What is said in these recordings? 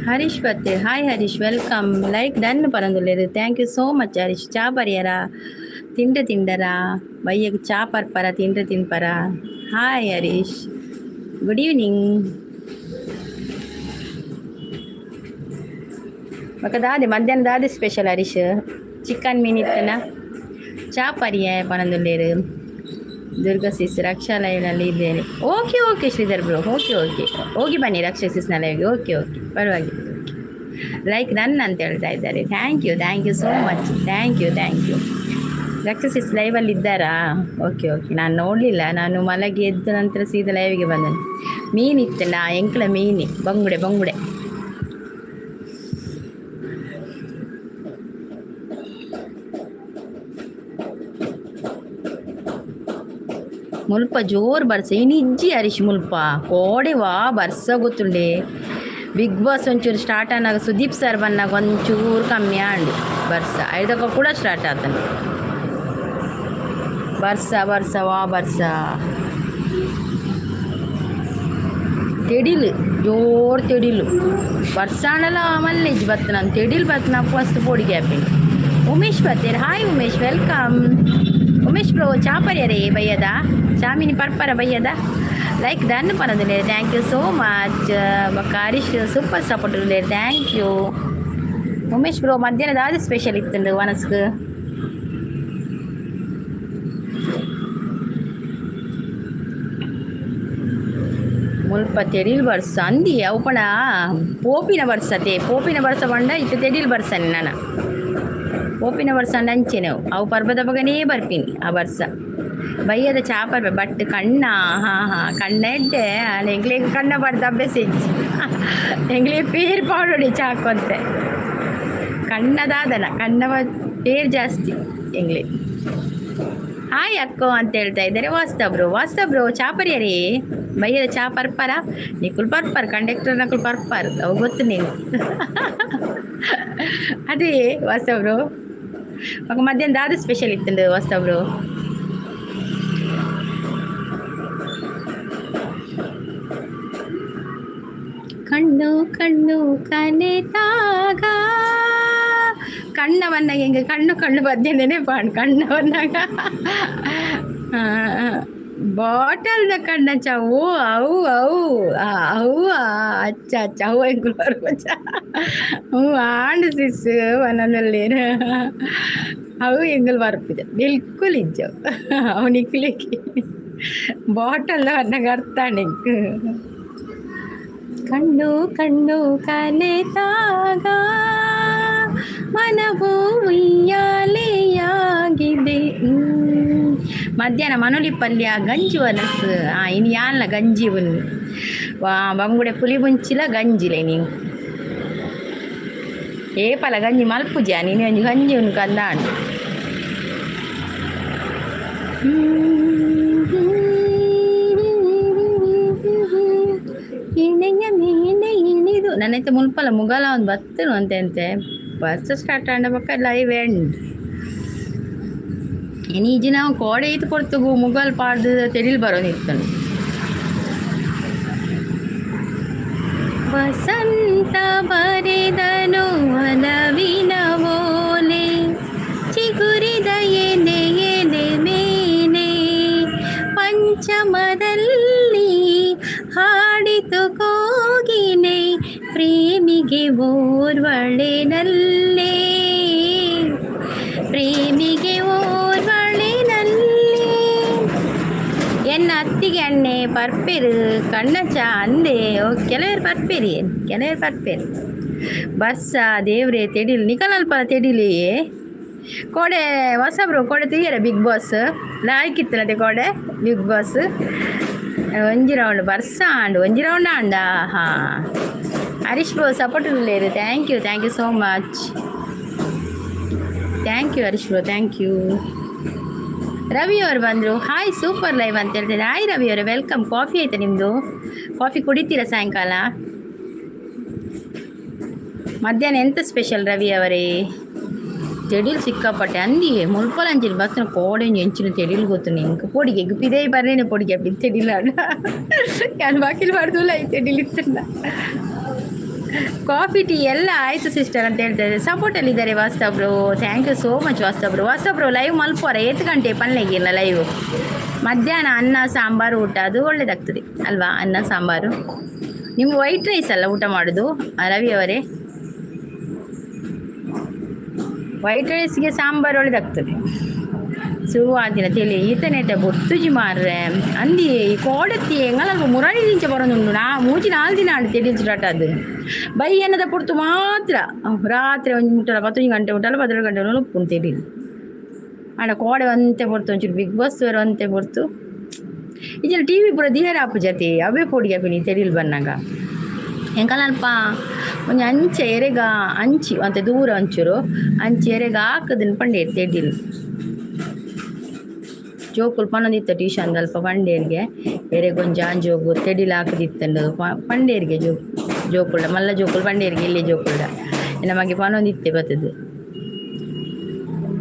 ಹರೀಶ್ ಬತ್ತೆ hi Harish welcome like done ಪರಂದುಲ್ಲೇರು thank you so much Harish ಚಾ ಪರಿಯರ ತಿಂಡರಾ ಬಯ್ಯಗೆ ಚಾ ಪರ್ಪರ ತಿನ್ಪರ ಹಾಯ್ ಹರೀಶ್ ಗುಡ್ ಈವ್ನಿಂಗ್ ಮಕ್ಕ ದಾದೆ ಮಧ್ಯಾಹ್ನ ದಾದೆ ಸ್ಪೆಷಲ್ ಹರೀಶ್ ಚಿಕನ್ ಮೀನ್ ಇತ್ತನ ಚಾ ಪರಿಯ ಪರಂದುಲ್ಲೇರು ದುರ್ಗಾ ಸಿಸ್ ರಕ್ಷಾಲಯದಲ್ಲಿ ಇದ್ದೇನೆ okay okay Sridhar bro okay okay ಹೋಗಿ ಬನ್ನಿ ರಕ್ಷಾ ಸಿಸ್ನ ಲೈವ್ಗೆ ಓಕೆ ಓಕೆ ಪರವಾಗಿಲ್ಲ ಲೈಕ್ ರನ್ ಅಂತ ಹೇಳ್ತಾ ಇದ್ದಾರೆ thank you so much thank you Raksha sis ಲೈವಲ್ಲಿ ಇದ್ದಾರಾ ಓಕೆ ಓಕೆ ನಾನು ನೋಡಲಿಲ್ಲ ನಾನು ಮಲಗಿ ಎದ್ದ ನಂತರ ಸೀದಾ ಲೈವ್ಗೆ ಬಂದೆ ಮೀನು ಇತ್ತಲ್ಲ ಎಂಕ್ಲ ಮೀನು ಬಂಗುಡೆ ಮುಲ್ಪ ಜೋರು ಬರ್ಸ ಇನಿಜ್ಜಿ ಹರೀಶ್ ಮುಲ್ಪ ಕೋಡೆವಾ ಬರ್ಸ ಗೊತ್ತುಂಡೆ ಬಿಗ್ ಬಾಸ್ ಒಂಚೂರು ಸ್ಟಾರ್ಟ್ ಆನಾಗ ಸುದೀಪ್ ಸರ್ ಬಂದಾಗ ಒಂಚೂರು ಕಮ್ಮಿ ಆಂಡು ಬರ್ಸ ಐದಕ್ಕ ಕೂಡ ಸ್ಟಾರ್ಟ್ ಆತನು ಬರ್ಸ ತೆಡಿಲು ಜೋರು ತೆಡಿಲು ಬರ್ಸಾಣಲ್ಲ ಮಲ್ಲೇಜ್ ಬತ್ತು ನಾನು ತೆಡಿಲು ಬತ್ತು ನಾ ಫಸ್ಟ್ ಪೋಡಿ ಗ್ಯಾಪಿಂಗ್ ಉಮೇಶ್ ಬತ್ತೇರು hi Umesh welcome Umesh bro ಚಾಪರ್ಯರೇ ಬಯ್ಯದ ಚಾಮಿನಿ ಪರ್ಪರ ಬಯ್ಯದ ಲೈಕ್ ಡನ್ ಪರದಿಲ್ಲ thank you so much Harish super support ಇರಲಿ ಥ್ಯಾಂಕ್ ಯು ಉಮೇಶ್ ಬ್ರೋ ಮಧ್ಯಾಹ್ನದ ಅದು ಸ್ಪೆಷಲ್ ಇತ್ತು ವನಸ್ಗೆ ಮುಲ್ಪ ತೆಡಿಲ್ ಬರ್ಸ ಅಂದಿ ಅವು ಪಣ ಪೋಪಿನ ಬರ್ಸ ಬಂಡ ಇತ್ತು ತೆಡಿಲ್ ಬರ್ಸನೆ ನಾನು ಪೋಪಿನ ಬರ್ಸ ಅಂಚೆನೆ ಅವು ಪರ್ಬದ ಬಗನೇ ಬರ್ತೀನಿ ಆ ಬರ್ಸ ಬಯ್ಯದ ಚಾಪರ್ಬೆ ಬಟ್ ಕಣ್ಣ ಕಣ್ಣ ಎಡ್ಡೆ ಅಲ್ಲಿ ಎಂಗ್ಲಿಗೆ ಕಣ್ಣ ಬರ್ದ ಅಭ್ಯಾಸ ಇಜ್ಜಿ ಎಂಗ್ಲಿಗೆ ಪೇರು ಪಾಡೋಡಿ ಚಾಕೊಂತೆ ಕಣ್ಣದಾದನ ಕಣ್ಣ ಪೇರು ಜಾಸ್ತಿ ಎಂಗ್ಲಿ ಹಾಯ್ ಅಕ್ಕೋ ಅಂತ ಹೇಳ್ತಾ ಇದ್ದಾರೆ ವಾಸ್ತಬ್ರು ಚಾಪರ್ಯರೇ ಬಯ್ಯದ ಚಾ ಪರ್ಪರ ನಿಕುಲ್ ಪರ್ಪರ್ ಕಂಡಕ್ಟರ್ ನಕುಲ್ ಪರ್ಪರ್ ಅವು ಗೊತ್ತು ನೀನು ಅದೇ ವಾಸ್ತಬ್ರು ಮಧ್ಯಾಹ್ನ ದಾದ ಸ್ಪೆಷಲ್ ಇತ್ತು ವಾಸ್ತಬ್ರು ಕಣ್ಣು ಕನೆತಾಗ ಕಣ್ಣವನ್ನ ಹೆಂಗೆ ಕಣ್ಣು ಬದ್ದೇನೆ ಪಾಡು ಕಣ್ಣವನ್ನಾಗ ಬಾಟಲ್ದ ಕಣ್ಣ ಚವು ಅವು ಅಚ್ಚ ಅವು ಎಂಕುಲು ಬರ್ಬಚ್ಚ ಆಂಡು ಸಿಸ್ ವನದಲ್ಲಿ ಅವು ಎಂಗಲ್ ಬರ್ಪಿದೆ ಬಿಲ್ಕುಲ್ ಇಜ್ಜವು ಅವನಿಕ್ಲಿಕ್ಕೆ ಬಾಟಲ್ ಅನ್ನಗ ಅರ್ಥ ಕಣ್ಣು ಕನೆತಾಗ ಮನವು ಉಯ್ಯಾಲೆಯಾಗಿದೆ ಮಧ್ಯಾಹ್ನ ಮನುಲಿ ಪಲ್ಯ ಗಂಜಿ ವನಸ್ಸು ಇನ್ನು ಯಾನ್ಲ ಗಂಜಿ ಉನ್ನು ಬಂಗುಡೆ ಪುಲಿ ಮುಂಚಿಲ ಗಂಜಿಲೆ ನೀನು ಏಪಲ ಗಂಜಿ ಮಲ್ಪುಜ ನೀನು ಒಂಜಿ ಗಂಜಿ ಉನ್ನು ಕಂದಾಂಡು ಇಣಿದು ನನ್ನೈತೆ ಮುಲ್ಪಲ ಮುಗಲ ಒಂದು ಬತ್ತನು ಅಂತೆ ಬಸ್ ಸ್ಟಾರ್ಟ್ ಆಂಡ ಪಕ್ಕ ಲೈವ್ ಎಂಡ್ ಏನೀಜಿ ನಾವು ಕೋಡೆ ಈತು ಕೊಡ್ತಗು ಮುಗಲ್ ಪಾಡ್ದು ತೆಡಿಲ್ ಬರೋನಿರ್ತನು ವಸಂತ ಬರೆದನು ಒಲವಿನ ಓಲೆ ಚಿಗುರಿದ ಎನೆ ಮೇನೆ ಪಂಚಮದಲ್ಲಿ ಹಾಡಿತು ಕೋಗಿನೆ ಪ್ರೇಮಿಗೆ ಓರ್ವಳೆನಲ್ಲೇ ಎನ್ನ ಅತ್ತಿಗೆ ಅಣ್ಣೆ ಪರ್ಪೇರು ಕಣ್ಣಚ ಅಂದೆ ಕೆಲವರು ಪರ್ಪೇರು ಬರ್ಸ ದೇವ್ರೆ ತೆಡಿಲು ನಿಕಲಲ್ಪ ತೆಡಿಲಿ ಕೋಡೆ ಹೊಸಬ್ರು ಕೋಡೆ ತೆಗಿಯರ ಬಿಗ್ ಬಾಸ್ ಲಾಯ್ಕಿತ್ತನದೆ ಕೋಡೆ ಬಿಗ್ ಬಾಸ್ ಒಂಜಿ ರೌಂಡ್ ಬರ್ಸ ಒಂಜಿ ರೌಂಡ್ ಆಂಡ ಹರೀಶ್ ಬ್ರೋ ಸಪೋರ್ಟ್ ಇರಲೇರು thank you so much thank you Harish bro thank you Ravi ಅವರು ಬಂದರು ಹಾಯ್ ಸೂಪರ್ ಲೈವ್ ಅಂತ ಹೇಳ್ತಿದ್ದಾರೆ ಹಾಯ್ ರವಿ ಅವರೇ ವೆಲ್ಕಮ್ ಕಾಫಿ ಆಯ್ತಾ ನಿಮ್ಮದು ಕಾಫಿ ಕುಡಿತೀರಾ ಸಾಯಂಕಾಲ ಮಧ್ಯಾಹ್ನ ಎಂತ ಸ್ಪೆಷಲ್ ರವಿ ಅವರೇ ತೆಡಿಲು ಸಿಕ್ಕಾಪಟ್ಟೆ ಅಂದಿ ಮುಲ್ಪಲಂಜಿಲ್ ಬತ್ತನ ಕೋಡೆಂಜಿ ಎಂಚಿನ ತೆಡಿಲು ಗೊತ್ತು ನಿಂಗೆ ಪೊಡಿಗೆ ಪಿದೇ ಬರ್ರೇನೆ ಪೊಡಿಗೆ ಅಪ್ಪಿ ತೆಡಿಲ ಯಾರು ಬಾಕಿಲ್ ಮಾಡ್ದಲ್ಲ ಈ ತೆಡಿಲಿತ್ತಲ್ಲ ಕಾಫಿ ಟೀ ಎಲ್ಲ ಆಯಿತು ಸಿಸ್ಟರ್ ಅಂತ ಹೇಳ್ತಾರೆ. ಸಪೋರ್ಟಲ್ಲಿ ಇದ್ದಾರೆ Vastav bro. Thank you so much Vastav bro. Vastav bro live ಮಲ್ಪೋರ 8 ಗಂಟೆ ಪನ್ಲೆಗಿಲ್ಲ ಲೈವ್. ಮಧ್ಯಾಹ್ನ ಅನ್ನ ಸಾಂಬಾರು ಊಟ ಅದು ಒಳ್ಳೇದಾಗ್ತದೆ ಅಲ್ವಾ? ಅನ್ನ ಸಾಂಬಾರು. ನಿಮ್ಗೆ ವೈಟ್ ರೈಸ್ ಅಲ್ಲ ಊಟ ಮಾಡೋದು ರವಿ ಅವರೇ? ವೈಟ್ ರೈಸ್ಗೆ ಸಾಂಬಾರು ಒಳ್ಳೇದಾಗ್ತದೆ. ಶುರುವಾದಿನ ತೆಲಿ ಈತನೆಟ ಬೊತ್ತುಜಿ ಮಾರ್ರೆ ಅಂದಿ ಕೋಡತ್ತಿ ಎಂಗಲಲ್ಪ ಮುರಾಣಿ ದಿಂಚ ಬರೋದುಂಡು ನಾ ಮೂಜಿ 4 ದಿನ ಆಡು ತೆಡಿಲ್ ಸ್ಟಾರ್ಟ್ ಅದು ಬೈ ಎನ್ನದ ಪೊರ್ತು ಮಾತ್ರ ರಾತ್ರಿ ಒಂದು ಮುಟ್ಟಲ್ಲ 11 ಗಂಟೆ ಉಂಟಲ್ಲ 12 ಗಂಟೆ ಉಪ್ಪುಂಡು ತೆಡಿಲ್ ಆಡ ಕೋಡೆ ಒಂತೆ ಪೊರ್ತು ಒಂಚೂರು ಬಿಗ್ ಬಾಸ್ ಬೇರೆ ಒಂತೆ ಪೊರ್ತು ಈಜಲ್ಲಿ ಟಿ ವಿ ಪೂರ ದಿಯರ ಆಪು ಜೊತೆ ಅವೇ ಪೋಡಿಗೆ ಪಿನಿ ತೆಡಿಲ್ ಬನ್ನಾಗ ಎಂಕಲ್ಪ ಒಂದು ಅಂಚೆ ಎರೆಗ ಅಂಚಿ ಅಂತ ದೂರ ಒಂಚೂರು ಅಂಚಿ ಎರೆಗ ಹಾಕದನ್ನು ಪಂಡೆ ತೆಡಿಲ್ ಜೋಕುಲು ಪನ್ನೊಂದಿತ್ತ ಟ್ಯೂಷನ್ ಅಲ್ಪ ಪಂಡೇರಿಗೆ ಎರೆಗೊಂಜ ಜೋಗು ತೆಡಿಲ ಹಾಕದಿತ್ತಂಡು ಪಂಡೇರಿಗೆ ಜೋಕುಳ ಮಲ್ಲ ಜೋಕುಲು ಪಂಡೇರಿಗೆ ಇಲ್ಲೇ ಜೋಕುಳ ನಮಗೆ ಪನ್ನೊಂದಿತ್ತೆ ಬರ್ತದೆ.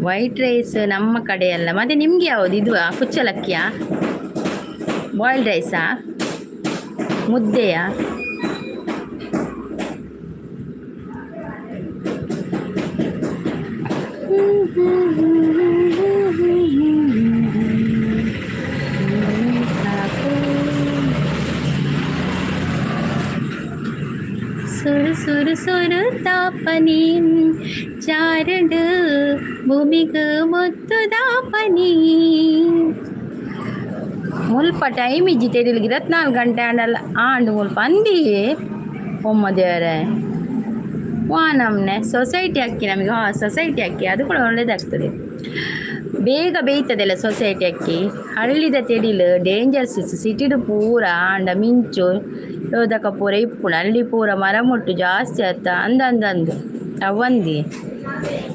ವೈಟ್ ರೈಸ್ ನಮ್ಮ ಕಡೆ ಅಲ್ಲ. ಮತ್ತು ನಿಮಗೆ ಯಾವುದು ಇದು ಕುಚ್ಚಲಕ್ಕಿಯಾ ಬಾಯ್ಲ್ಡ್ ರೈಸಾ ಮುದ್ದೆಯಾ? ಸುರು ಸುರು ಸುರು ತಾಪನಿ ಚಾರಡು ಭೂಮಿಗೆ ಮುತ್ತು ದಾಪನಿ ಮುಲ್ಪ ಟೈಮ್ ಇಜ್ಜಿ ತೆರಿಲಿಗೆ 24 ಗಂಟೆ ಆಂಡಲ್ಲ ಆಂಡು ಮುಲ್ಪ ಅಂದಿ ಒಮ್ಮ ದೇವರೇ ವಾ ನಮ್ಮನೆ ಸೊಸೈಟಿ ಅಕ್ಕಿ ನಮಗೆ ಸೊಸೈಟಿ ಅಕ್ಕಿ ಅದು ಕೂಡ ಒಳ್ಳೇದಾಗ್ತದೆ. ಬೇಗ ಬೇಯ್ತದಲ್ಲ ಸೊಸೈಟಿ ಅಕ್ಕಿ. ಹಳ್ಳಿದ ತೆಡಿಲು ಡೇಂಜರ್ಸ್ ಸಿಟಿಡು ಪೂರ ಅಂಡ ಮಿಂಚು ಯೋಧಕ ಪೂರ ಇಪ್ಪುಣ ಹಳ್ಳಿ ಪೂರ ಮರ ಮುಟ್ಟು ಜಾಸ್ತಿ ಆತ ಅಂದಂದು ಅವಂದಿ.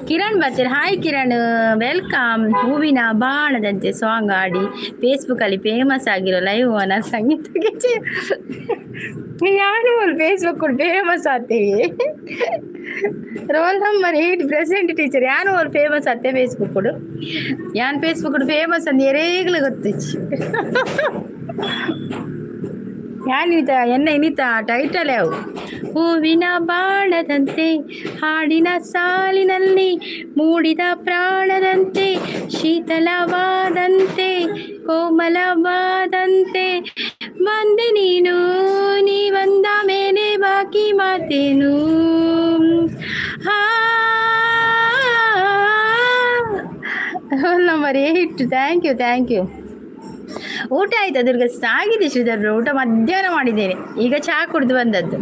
ಕಿರಣ್ ಬರ್ತಾರೆ. Hi Kiran, welcome. ಹೂವಿನ ಬಾಣದಂತೆ ಸಾಂಗ್ ಆಡಿ ಫೇಸ್ಬುಕ್ಕಲ್ಲಿ ಫೇಮಸ್ ಆಗಿರೋ ಲೈವ್ ಅನ್ನ ಸಂಗೀತಕ್ಕೆ ಯಾರು ಫೇಸ್ಬುಕ್ ಫೇಮಸ್ ಆತೇವೆ. ರೋಲ್ ನಂಬರ್ 8 ಪ್ರೆಸೆಂಟ್ ಟೀಚರ್ ಯಾನು ಅವ್ರು ಫೇಮಸ್ ಆತೆ ಫೇಸ್ಬುಕ್ ಯಾನ್ ಫೇಸ್ಬುಕ್ ಫೇಮಸ್ ಅಂದ್ ಎರೇಗ್ಲು ಗೊತ್ತಿಚ್ಚು ಯಾನಿತ ಎನ್ನ ಇನಿತ ಟೈಟಲ್ ಯಾವು? ಹೂವಿನ ಬಾಣದಂತೆ ಹಾಡಿನ ಸಾಲಿನಲ್ಲಿ ಮೂಡಿದ ಪ್ರಾಣದಂತೆ ಶೀತಲವಾದಂತೆ ಕೋಮಲವಾದಂತೆ ಬಂದೆ ನೀನು, ನೀ ಬಂದ ಮೇಲೆ ಬಾಕಿ ಮಾತೇನು. Number 8 thank you. ಊಟ ಆಯ್ತು ದುರ್ಗ? ಆಗಿದೆ ಶ್ರೀಧರ್ ಊಟ ಮಧ್ಯಾಹ್ನ ಮಾಡಿದ್ದೇನೆ. ಈಗ ಚಹಾ ಕುಡಿದು ಬಂದದ್ದು.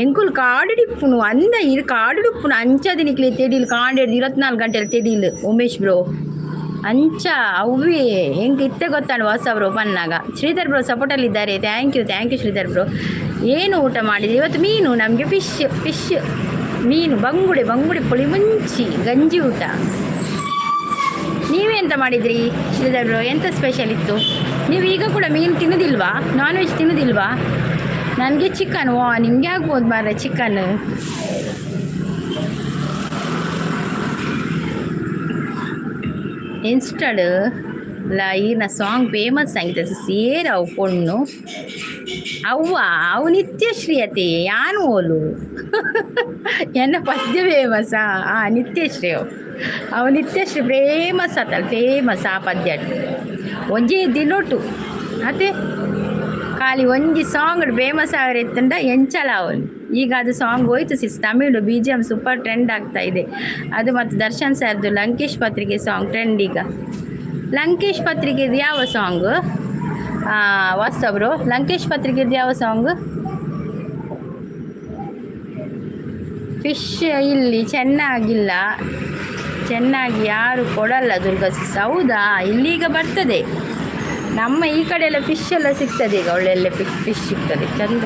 ಎಂಕುಲ್ ಕಾಡುಡಿಪ್ಪುನು ಅಂದ ಇದು ಕಾಡುಡಿಪ್ಪುನು ಅಂಚದಿನಿಕ್ಲಿ ತೆಡೀಲು ಕಾಂಡೆಡ್ದು 24 ಗಂಟೆಲಿ ತೆಡೀಲು ಉಮೇಶ್ ಬ್ರೋ ಅಂಚ ಅವೇ ಹೆಂಗೆ ಇತ್ತೆ ಗೊತ್ತಾಡು ಹೊಸಬ್ರು ಬನ್ನಾಗ. ಶ್ರೀಧರ್ ಬ್ರೋ ಸಪೋರ್ಟಲ್ಲಿ ಇದ್ದಾರೆ. Thank you Shridhar bro. ಏನು ಊಟ ಮಾಡಿದೆ ಇವತ್ತು? ಮೀನು, ನಮಗೆ ಫಿಶ್ ಮೀನು, ಬಂಗುಡೆ ಪುಳಿ ಮುಂಚಿ ಗಂಜಿ ಊಟ. ನೀವೆಂತ ಮಾಡಿದ್ರಿ ಶ್ರೀಧರ್ ಬ್ರೋ? ಎಂತ ಸ್ಪೆಷಲ್ ಇತ್ತು? ನೀವು ಈಗ ಕೂಡ ಮೀನು ತಿನ್ನೋದಿಲ್ವಾ? Non veg ತಿನ್ನೋದಿಲ್ವಾ? ನನಗೆ ಚಿಕನ್. ನಿಮಗೆ ಆಗ್ಬೋದು ಮಾರ್ರೆ ಚಿಕನ್. ಇನ್ಸ್ಟಡ್ ಈರ್ನ ಸಾಂಗ್ ಫೇಮಸ್ ಸಂಗೀತ ಸೇರ್ ಅವು ಪೊಣ್ಣು ಅವು ನಿತ್ಯಶ್ರೀಯತೆ ಯಾನು ಓಲು ಎನ್ನ ಪದ್ಯ ಫೇಮಸ್ಸಾ? ನಿತ್ಯಶ್ರೀ ಅವು ನಿತ್ಯಶ್ರೀ ಫೇಮಸ್ ಆತಲ್ಲ, ಫೇಮಸ್ ಆ ಪದ್ಯ ಒಂಜಿ ದಿನೊಟ್ಟು ಅದೇ ಖಾಲಿ ಒಂಜಿ ಸಾಂಗ್ ಫೇಮಸ್ ಆಗಿರ್ತಂಡ ಎಂಚಲ ಅವನು. ಈಗ ಅದು ಸಾಂಗ್ ಹೋಯ್ತು ತಮಿಳು BGM ಸೂಪರ್ ಟ್ರೆಂಡ್ ಆಗ್ತಾ ಇದೆ ಅದು. ಮತ್ತು ದರ್ಶನ್ ಸರ್ದು ಲಂಕೇಶ್ ಪತ್ರಿಕೆ ಸಾಂಗ್ ಟ್ರೆಂಡ್. ಈಗ ಲಂಕೇಶ್ ಪತ್ರಿಕೆದು ಯಾವ ಸಾಂಗ್ ವಾಸ್ತವ್ರು? ಲಂಕೇಶ್ ಪತ್ರಿಕೆದು ಯಾವ ಸಾಂಗ್? ಫಿಶ್ ಇಲ್ಲಿ ಚೆನ್ನಾಗಿ ಯಾರು ಕೊಡಲ್ಲ ದುರ್ಗಾ ಸಿಸ್. ಹೌದಾ? ಇಲ್ಲೀಗ ಬರ್ತದೆ ನಮ್ಮ ಈ ಕಡೆ ಎಲ್ಲ ಫಿಶ್ ಎಲ್ಲ ಸಿಗ್ತದೆ ಈಗ, ಒಳ್ಳೆ ಫಿಶ್ ಸಿಗ್ತದೆ ಚಂದ.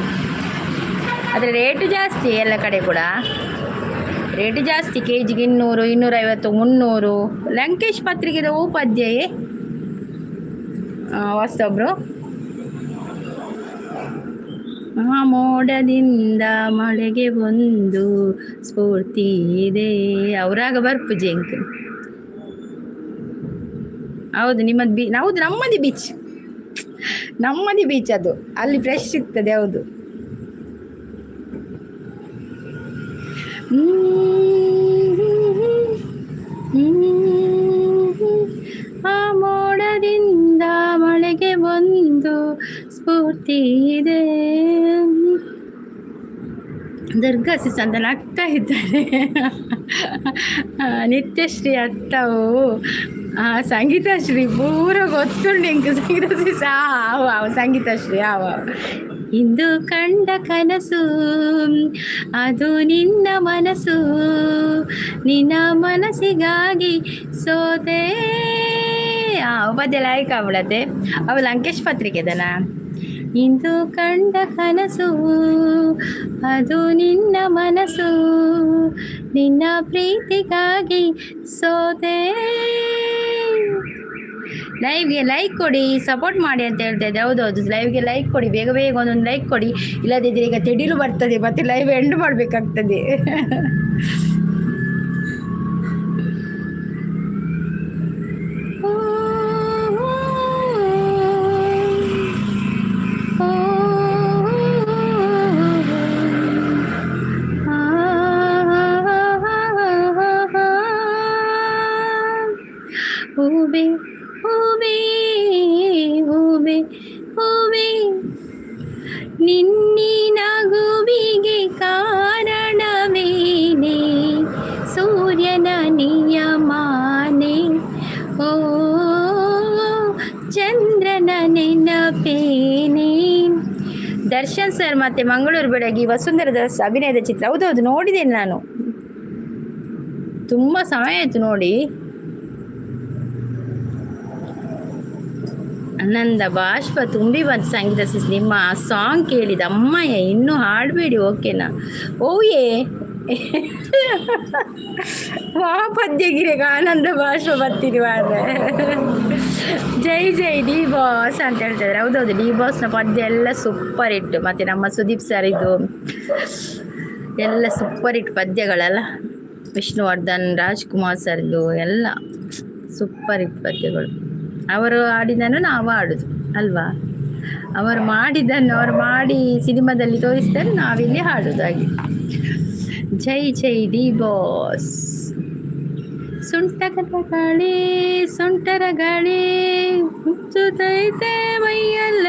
ಆದರೆ ರೇಟು ಜಾಸ್ತಿ ಎಲ್ಲ ಕಡೆ ಕೂಡ ರೇಟು ಜಾಸ್ತಿ. ಕೆಜಿಗೆ 200, 250, 300. ಲಂಕೇಶ್ ಪತ್ರಿಕೆದ ಉಪಾಧ್ಯಾಯೇ ಹೊಸಬ್ರು. ಮೋಡದಿಂದ ಮಳೆಗೆ ಒಂದು ಸ್ಫೂರ್ತಿ ಇದೆ ಅವರಾಗ ಬರ್ಪು ಜಂಕ್. ಹೌದು ನಿಮ್ಮದು ಹೌದು ನಮ್ಮದಿ ಬೀಚ್ ಅದು ಅಲ್ಲಿ ಫ್ರೆಶ್ ಸಿಗ್ತದೆ. ಹೌದು ಆ ಮೋಡದಿಂದ ಮಳೆಗೆ ಒಂದು ಸ್ಫೂರ್ತಿ ಇದೆ. ದುರ್ಗಾಸಿಸ್ ಅಂತ ನಗ್ತಾ ಇದ್ದಾರೆ. ನಿತ್ಯಶ್ರೀ ಅತ್ತವು ಸಂಗೀತಶ್ರೀ ಪೂರ ಗೊತ್ತುಂಡು ಇಂಕ ಸಂಗೀತಶ್ರೀ ಸಂಗೀತಶ್ರೀ ಇಂದು ಕಂಡ ಕನಸು ಅದು ನಿನ್ನ ಮನಸ್ಸು, ನಿನ್ನ ಮನಸ್ಸಿಗಾಗಿ ಸೋತೆ ಪದ್ಯ ಲಾಯ್ಕ ಅವಳತೆ ಅವಳು ಲಂಕೇಶ್ ಪತ್ರಿಕೆದನಾ. ಇಂದು ಕಂಡ ಕನಸು ಅದು ನಿನ್ನ ಮನಸ್ಸು, ನಿನ್ನ ಪ್ರೀತಿಗಾಗಿ ಸೋತೆ. ಲೈವ್ಗೆ ಲೈಕ್ ಕೊಡಿ, ಸಪೋರ್ಟ್ ಮಾಡಿ ಅಂತ ಹೇಳ್ತಾ ಇದ್ದೆ. ಹೌದೌದು, ಲೈವ್ಗೆ ಲೈಕ್ ಕೊಡಿ, ಬೇಗ ಬೇಗ ಒಂದೊಂದು ಲೈಕ್ ಕೊಡಿ, ಇಲ್ಲದಿದ್ದರೆ ಈಗ ತೆಡಿಲು ಬರ್ತದೆ, ಮತ್ತೆ ಲೈವ್ ಎಂಡ್ ಮಾಡಬೇಕಾಗ್ತದೆ. ಹೂವೆ ಹೂವೆ ಹೂವೆ ಹೂವೆ ನಿನ್ನಿನ ನಗುವಿಗೆ ಕಾರಣವೇನೆ, ಸೂರ್ಯನ ನಿಯಮಾನೆ, ಓ ಚಂದ್ರನ ನೆನಪೇನೆ. ದರ್ಶನ್ ಸರ್ ಮತ್ತು ಮಂಗಳೂರು ಬೆಳಗ್ಗೆ ವಸುಂಧರಾ ದಾಸ್ ಅಭಿನಯದ ಚಿತ್ರ. ಹೌದೌದು, ನೋಡಿದ್ದೇನೆ ನಾನು, ತುಂಬ ಸಮಯ ಆಯಿತು ನೋಡಿ. ಆನಂದ ಬಾಷ್ಪ ತುಂಬಿ ಬಂತು ಸಂಗೀತ ಸಿಸ್. ನಿಮ್ಮ ಸಾಂಗ್ ಕೇಳಿದ ಅಮ್ಮಯ್ಯ, ಇನ್ನೂ ಹಾಡಬೇಡಿ ಓಕೆನಾ? ಓಯೇ ಪದ್ಯಗಿರೆಗೆ ಆನಂದ ಬಾಷ್ಪ ಬರ್ತೀರಿ ಮಾರ್ರೆ. ಜೈ ಜೈ ಡಿ ಬಾಸ್ ಅಂತ ಹೇಳ್ತಿದ್ದಾರೆ. ಹೌದೌದು, ಡಿ ಬಾಸ್ನ ಪದ್ಯ ಎಲ್ಲ ಸೂಪರ್ ಹಿಟ್. ಮತ್ತು ನಮ್ಮ ಸುದೀಪ್ ಸರ್ ಇದು ಎಲ್ಲ ಸೂಪರ್ ಹಿಟ್ ಪದ್ಯಗಳಲ್ಲ. ವಿಷ್ಣುವರ್ಧನ್, ರಾಜ್ಕುಮಾರ್ ಸರ್ದು ಎಲ್ಲ ಸೂಪರ್ ಹಿಟ್ ಪದ್ಯಗಳು. ಅವರು ಆಡಿದ್ದನ್ನು ನಾವು ಆಡೋದು ಅಲ್ವಾ? ಅವರು ಮಾಡಿದ್ದನ್ನು ಅವರು ಮಾಡಿ ಸಿನಿಮಾದಲ್ಲಿ ತೋರಿಸ್ತಾರೆ, ನಾವಿಲ್ಲಿ ಹಾಡೋದು ಹಾಗೆ. ಜೈ ಜೈ ಡಿ ಬಾಸ್. ಸುಂಟರ ಗಾಳಿ ಹುಚ್ಚುತ್ತೈತೆ ಮೈಯಲ್ಲ.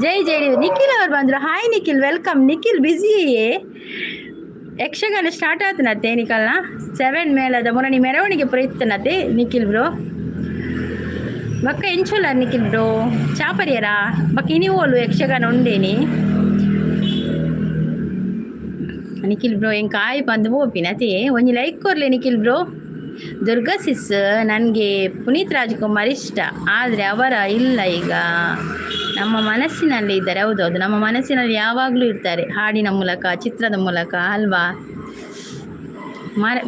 ಜೈ ಜೈ ಡಿ. ನಿಖಿಲ್ ಅವ್ರು ಬಂದರು. Hi Nikhil, welcome. ನಿಖಿಲ್ ಬ್ಯುಸಿಯೇ? ಯಕ್ಷಗಾನ ಸ್ಟಾರ್ಟ್ ಆತನತ್ತೆ ನಿಖಲ್ನ 7 ಮೇಲದ ಮುರಣಿ ಮೆರವಣಿಗೆ ಪ್ರಯತ್ನತೆ ನಿಖಿಲ್ ಬ್ರೋ. ಬಕ್ಕ ಎಂಚೋಲ್ಲ ನಿಖಿಲ್ ಬ್ರೋ ಚಾಪರಿಯರಾ ಬಕ್ಕ ಇನಿವೋಲು ಯಕ್ಷಗಾನ ಉಂಡೇನಿ ನಿಖಿಲ್ ಬ್ರೋ ಹೆಂಗೆ ಕಾಯಿ ಬಂದು ಹೋಪಿನತಿ ಒಂಜಿ ಲೈಕ್ ಕೊರ್ಲೆ ನಿಖಿಲ್ ಬ್ರೋ. ದುರ್ಗಾ ಸಿಸ್ ನನಗೆ ಪುನೀತ್ ರಾಜ್ಕುಮಾರ್ ಇಷ್ಟ, ಆದರೆ ಅವರ ಇಲ್ಲ ಈಗ, ನಮ್ಮ ಮನಸ್ಸಿನಲ್ಲಿ ಇದ್ದಾರೆ. ಹೌದೌದು, ನಮ್ಮ ಮನಸ್ಸಿನಲ್ಲಿ ಯಾವಾಗಲೂ ಇರ್ತಾರೆ, ಹಾಡಿನ ಮೂಲಕ, ಚಿತ್ರದ ಮೂಲಕ ಅಲ್ವಾ?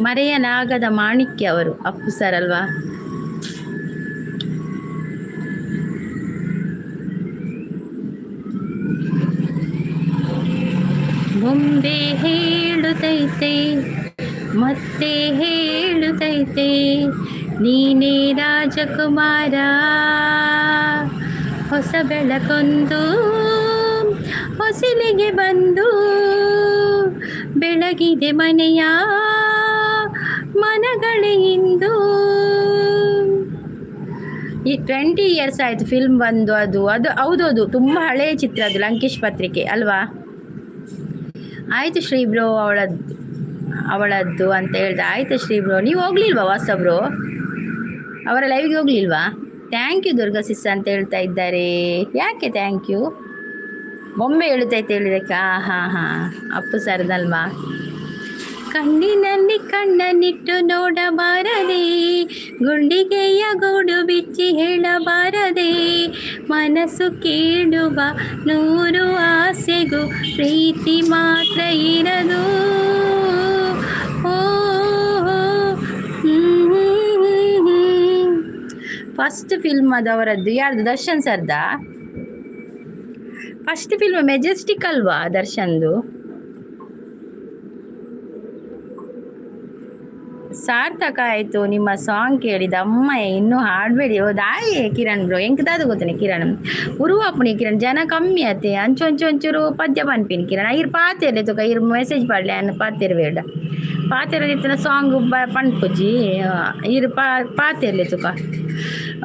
ಮರೆಯಲಾಗದ ಮಾಣಿಕ್ಯ ಅವರು, ಅಪ್ಪು ಸರ್ ಅಲ್ವಾ? ಬೊಂಬೆ ಹೇಳುತ್ತೈತೆ ಮತ್ತೆ ಹೇಳುತ್ತೈತೆ, ನೀನೇ ರಾಜಕುಮಾರ, ಹೊಸ ಬೆಳಕೊಂದು ಹೊಸಲಿಗೆ ಬಂದು ಬೆಳಗಿದೆ ಮನೆಯ ಮನಗಳೇ ಇಂದು. ಈ 20 ಇಯರ್ಸ್ ಆಯಿತು ಫಿಲ್ಮ್ ಬಂದು. ಅದು ಹೌದೌದು, ತುಂಬ ಹಳೆಯ ಚಿತ್ರ ಅದು, ಲಂಕೇಶ್ ಪತ್ರಿಕೆ ಅಲ್ವಾ? ಆಯಿತು ಶ್ರೀ ಬ್ರೋ, ಅವಳದ್ದು ಅಂತ ಹೇಳ್ದೆ. ಆಯಿತು ಶ್ರೀ ಬ್ರೋ. ನೀವು ಹೋಗ್ಲಿಲ್ವಾ ವಾಸ ಬ್ರೋ? ಅವರ ಲೈವ್ಗೆ ಹೋಗ್ಲಿಲ್ವಾ? ಥ್ಯಾಂಕ್ ಯು ದುರ್ಗಾ ಸಿಸ್ ಅಂತ ಹೇಳ್ತಾ ಇದ್ದಾರೆ. ಯಾಕೆ ಥ್ಯಾಂಕ್ ಯು? ಬೊಂಬೆ ಹೇಳುತ್ತೈತೆ ಹೇಳಿದಕ್ಕೆ. ಹಾಂ ಅಪ್ಪು ಸರ್ದಲ್ವಾ? ಕಣ್ಣಿನಲ್ಲಿ ಕಣ್ಣನಿಟ್ಟು ನೋಡಬಾರದೆ, ಗುಂಡಿಗೆಯ ಗೂಡು ಬಿಚ್ಚಿ ಹೇಳಬಾರದೆ, ಮನಸ್ಸು ಕೇಳುವ 100 ಆಸೆಗೂ ಪ್ರೀತಿ ಮಾತ್ರ ಇರದು. ಓ ಫಸ್ಟ್ ಫಿಲ್ಮ್ ಅದವರದ್ದು ಯಾರ್ದು? ದರ್ಶನ್ ಸರ್ದ ಫಸ್ಟ್ ಫಿಲ್ಮ್ ಮೆಜೆಸ್ಟಿಕ್ ಅಲ್ವಾ ದರ್ಶನ್ದು? ಸಾರ್ಥಕ ಆಯಿತು ನಿಮ್ಮ ಸಾಂಗ್ ಕೇಳಿದ ಅಮ್ಮ ಇನ್ನೂ ಹಾಡಬೇಡಿ ದಾಯಿ ಕಿರಣ್ ಬ್ರೋ ಎಂಕದಾದ ಗೊತ್ತನೆ ಕಿರಣ್ ಉರುವಾಪುಣಿ ಕಿರಣ್ ಜನ ಕಮ್ಮಿ ಆತೆ ಅಂಚು ಅಂಚು ಒಂಚೂರು ಪದ್ಯ ಪನ್ಪಿನಿ ಕಿರಣ್ ಐರ್ ಪಾತಿರ್ಲೆ ತುಕ ಇರ್ ಮೆಸೇಜ್ ಪಾಡ್ಲೆ ಅನ್ನ ಪಾತಿರ್ಬೇಡ ಪಾತಿರಲಿತ್ತಿನ ಸಾಂಗ್ ಪನ್ಪುಜಿ ಇರ್ ಪಾತಿರ್ಲೆ ತುಕ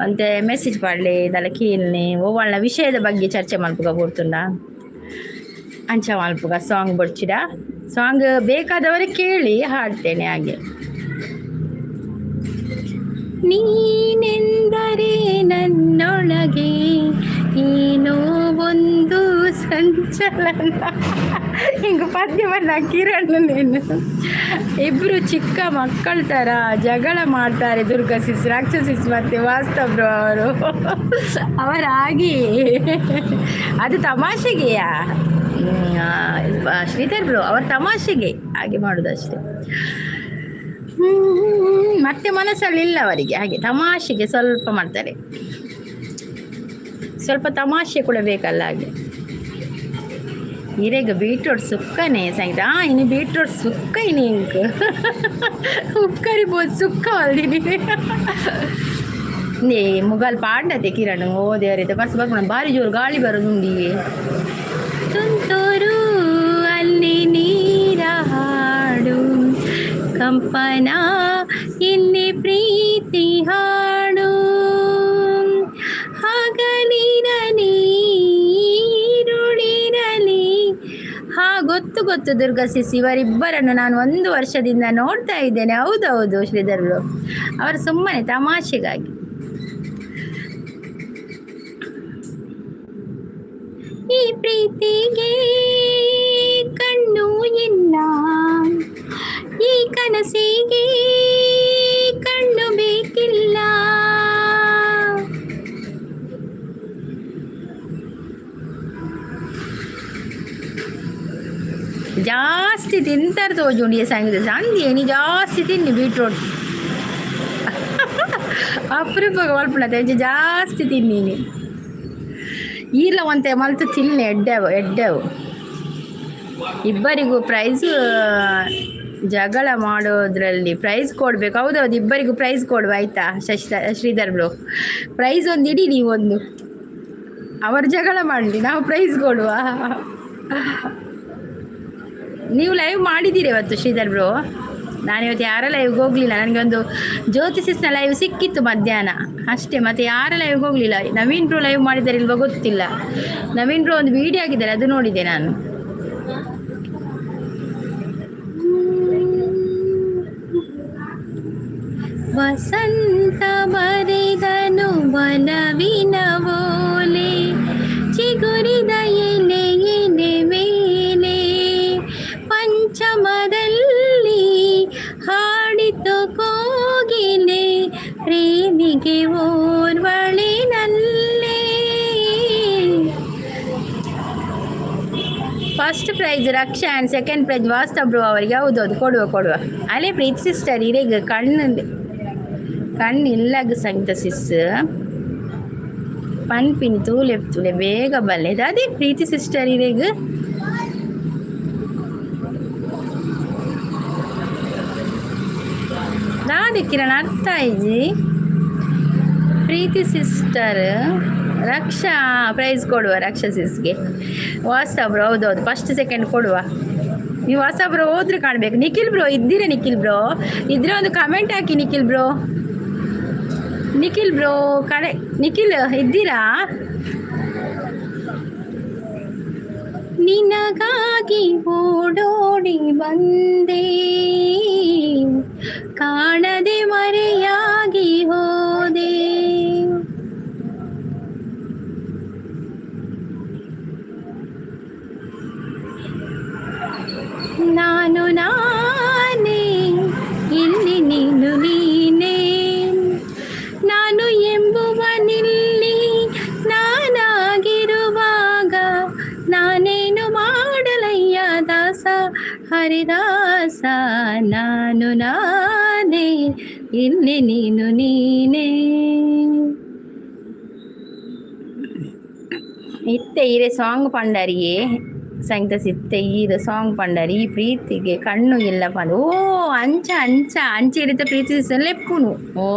ಅಂತೆ ಮೆಸೇಜ್ ಪಾಡ್ಲೆ ಇದೆಲ್ಲ ಕೀಲ್ನೆ ಓವಳ್ನ ವಿಷಯದ ಬಗ್ಗೆ ಚರ್ಚೆ ಮಲ್ಪುಗ ಕೊಡ್ತುಂಡ ಅಂಚ ಮಲ್ಪುಗ ಸಾಂಗ್ ಬಡ್ಚಿಡ ಸಾಂಗ್ ಬೇಕಾದವರೇ ಕೇಳಿ ಹಾಡ್ತೇನೆ ಹಾಗೆ. ನೀನೆಂದರೆ ನನ್ನೊಳಗೆ ಏನೋ ಒಂದು ಸಂಚಲನ ಹಿಂಗ ಪದ್ಯವನ್ನ ಕಿರಣ್ ಇಬ್ರು ಚಿಕ್ಕ ಮಕ್ಕಳ ಥರ ಜಗಳ ಮಾಡ್ತಾರೆ ದುರ್ಗಾ ಸಿಸ್ ರಾಕ್ಷಸಿಸ್ ಮತ್ತೆ ವಾಸ್ತವ್ರು ಅವರು ಅವರಾಗಿ ಅದು ತಮಾಷೆಗೆಯಾ ಶ್ರೀಧರ್ ಬ್ರೋ ಅವ್ರ ತಮಾಷೆಗೆ ಹಾಗೆ ಮಾಡೋದು ಅಷ್ಟೇ. ಮತ್ತೆ ಮನಸ್ಸಲ್ಲಿ ಇಲ್ಲ ಅವರಿಗೆ ಹಾಗೆ ತಮಾಷೆಗೆ ಸ್ವಲ್ಪ ಮಾಡ್ತಾರೆ ಸ್ವಲ್ಪ ತಮಾಷೆ ಕೂಡ ಬೇಕಲ್ಲ ಹಾಗೆ. ಈರೆಗ ಬೀಟ್ರೋಟ್ ಸುಕ್ಕನೆ ಸಂಗೀತ ಇನ್ನು ಬೀಟ್ರೋಟ್ ಸುಕ್ಕ ಇನ್ನು ಇಂಕ್ ಉಪ್ಪು ಕರಿಬೋದು ಸುಕ್ಕ ಅಲ್ದಿನಿ ನೇ ಮುಗಲ್ ಪಾಡ್ಡತೆ ಕಿರಣ್ ಓ ದೇವರೈತೆ ಬಸ್ ಬರ್ಕೊಂಡು ಭಾರಿ ಜೋರು ಗಾಳಿ ಬರೋದುಂಡಿ ತುಂತುರು ಅಲ್ಲಿ ನೀರ ಹಾಡು ಕಂಪನ ಇಲ್ಲಿ ಪ್ರೀತಿ ಹಾಡು ಹಗಲಿರಲಿ ಈರುಳಿರಲಿ ಗೊತ್ತು ಗೊತ್ತು ದುರ್ಗಾ ಸಿಸ್ ಇವರಿಬ್ಬರನ್ನು ನಾನು 1 ವರ್ಷದಿಂದ ನೋಡ್ತಾ ಇದ್ದೇನೆ. ಹೌದೌದು ಶ್ರೀಧರ್ ಅವರು ಸುಮ್ಮನೆ ತಮಾಷೆಗಾಗಿ. ಈ ಪ್ರೀತಿಗೆ ಕಣ್ಣು ಇಲ್ಲ ಈ ಕನಸಿಗೆ ಕಣ್ಣು ಬೇಕಿಲ್ಲ ಜಾಸ್ತಿ ತಿಂತಾರೆ ತೋಜುಂಡಿಯ ಸಂಗೀತ ಸಂಧಿ ನೀ ಜಾಸ್ತಿ ತಿನ್ನಿ ಬೀಟ್ರೋಟ್ ಅಪರೂಪ ಮಲ್ಪುಣ ಜಾಸ್ತಿ ತಿನ್ನಿ ಇಲ್ಲ ಒಂತೆ ಮಲ್ತು ತಿನ್ನಿ ಎಡ್ಡೆವು ಇಬ್ಬರಿಗೂ ಪ್ರೈಸು ಜಗಳ ಮಾಡೋದ್ರಲ್ಲಿ ಪ್ರೈಸ್ ಕೊಡ್ಬೇಕು. ಹೌದೌದು ಇಬ್ಬರಿಗೂ ಪ್ರೈಸ್ ಕೊಡುವ ಆಯ್ತಾ ಶ್ರೀಧರ್ ಬ್ರೋ ಪ್ರೈಸ್ ಒಂದು ಇಡಿ ನೀವೊಂದು ಅವರು ಜಗಳ ಮಾಡಲಿ ನಾವು ಪ್ರೈಸ್ ಕೊಡುವ. ನೀವು ಲೈವ್ ಮಾಡಿದ್ದೀರಿ ಇವತ್ತು ಶ್ರೀಧರ್ ಬ್ರೋ? ನಾನಿವತ್ತು ಯಾರ ಲೈವ್ಗೆ ಹೋಗಲಿಲ್ಲ, ನನಗೆ ಒಂದು ಜ್ಯೋತಿಷಿಸ್ನ ಲೈವ್ ಸಿಕ್ಕಿತ್ತು ಮಧ್ಯಾಹ್ನ ಅಷ್ಟೇ, ಮತ್ತು ಯಾರ ಲೈವ್ಗೆ ಹೋಗಲಿಲ್ಲ. ನವೀನ್ ಬ್ರೋ ಲೈವ್ ಮಾಡಿದ್ದಾರೆ ಇಲ್ವ ಗೊತ್ತಿಲ್ಲ. ನವೀನ್ ಬ್ರೋ ಒಂದು ವಿಡಿಯೋ ಆಗಿದ್ದಾರೆ ಅದು ನೋಡಿದೆ ನಾನು. ವಸಂತ ಬರೆದನು ಬಲವಿನ ಓಲೆ ಚಿಗುರಿದ ಎಲೆ ಎಲೆ ಮೇಲೆ ಪಂಚಮದಲ್ಲಿ ಹಾಡಿತು ಕೋಗಿಲೆ ಪ್ರೇಮಿಗೆ ಓರ್ವಳಿನಲ್ಲೇ. First prize Raksha and second prize ವಾಸ್ತವ್ರು ಅವರಿಗೆ. ಹೌದೌದು ಕೊಡುವ ಅಲ್ಲೇ ಪ್ರೀತಿ ಸಿಸ್ಟರ್ ಇರೇಗ ಕಣ್ಣಿಲ್ಲಾಗ ಸಂಗೀತ ಸಿಸ್ ಪನ್ಪಿನಿ ತೂಲೆ ಬೇಗ ಬಲ್ಲೆದು ಅದೇ ಪ್ರೀತಿ ಸಿಸ್ಟರ್ ಇರೇಗ ದಾದಿ ಕಿರಣ್ ಅರ್ಥ ಆಯ್ಜಿ ಪ್ರೀತಿ ಸಿಸ್ಟರ್ ರಕ್ಷಾ ಪ್ರೈಸ್ ಕೊಡುವ ರಕ್ಷಾ ಸಿಸ್ಗೆ. ವಾಸ್ತವ್ರು ಹೌದೌದು ಫಸ್ಟ್ ಸೆಕೆಂಡ್ ಕೊಡುವ. ನೀವು ಹೊಸಬ್ರು ಹೋದ್ರೆ ಕಾಣಬೇಕು. ನಿಖಿಲ್ ಬ್ರೋ ಇದ್ದೀರಾ? ನಿಖಿಲ್ ಬ್ರೋ ಇದ್ರೆ ಒಂದು ಕಮೆಂಟ್ ಹಾಕಿ. ನಿಖಿಲ್ ಬ್ರೋ ಕಡೆ ನಿಖಿಲ್ ಇದ್ದೀರಾ? ನಿನಗಾಗಿ ಓಡೋಡಿ ಬಂದೆ ಕಾಣದೆ ಮರೆಯಾಗಿ ಹೋದೆ. ನಾನು ನಾನೇ ಇಲ್ಲಿ ನೀನು ನೀನೇ ನಾನು ಎಂಬುವನಿಲ್ಲಿ ನಾನಾಗಿರುವಾಗ ನಾನೇನು ಮಾಡಲಯ್ಯ ದಾಸ ಹರಿದಾಸ. ನಾನು ನಾನೇ ಇಲ್ಲಿ ನೀನು ನೀನೇ. ಇತ್ತೆ ಇರೆ ಸಾಂಗ್ ಪಂಡರಿಯೇ ಸಂಗೀತ ಸಿತ್ತೆ ಈದು ಸಾಂಗ್ ಪಂಡರಿ ಈ ಪ್ರೀತಿಗೆ ಕಣ್ಣು ಇಲ್ಲ ಪಂದು ಓ ಅಂಚ ಅಂಚ ಅಂಚೆ ಇರಿತ ಪ್ರೀತಿ ಲೆಪ್ಪುನು ಓ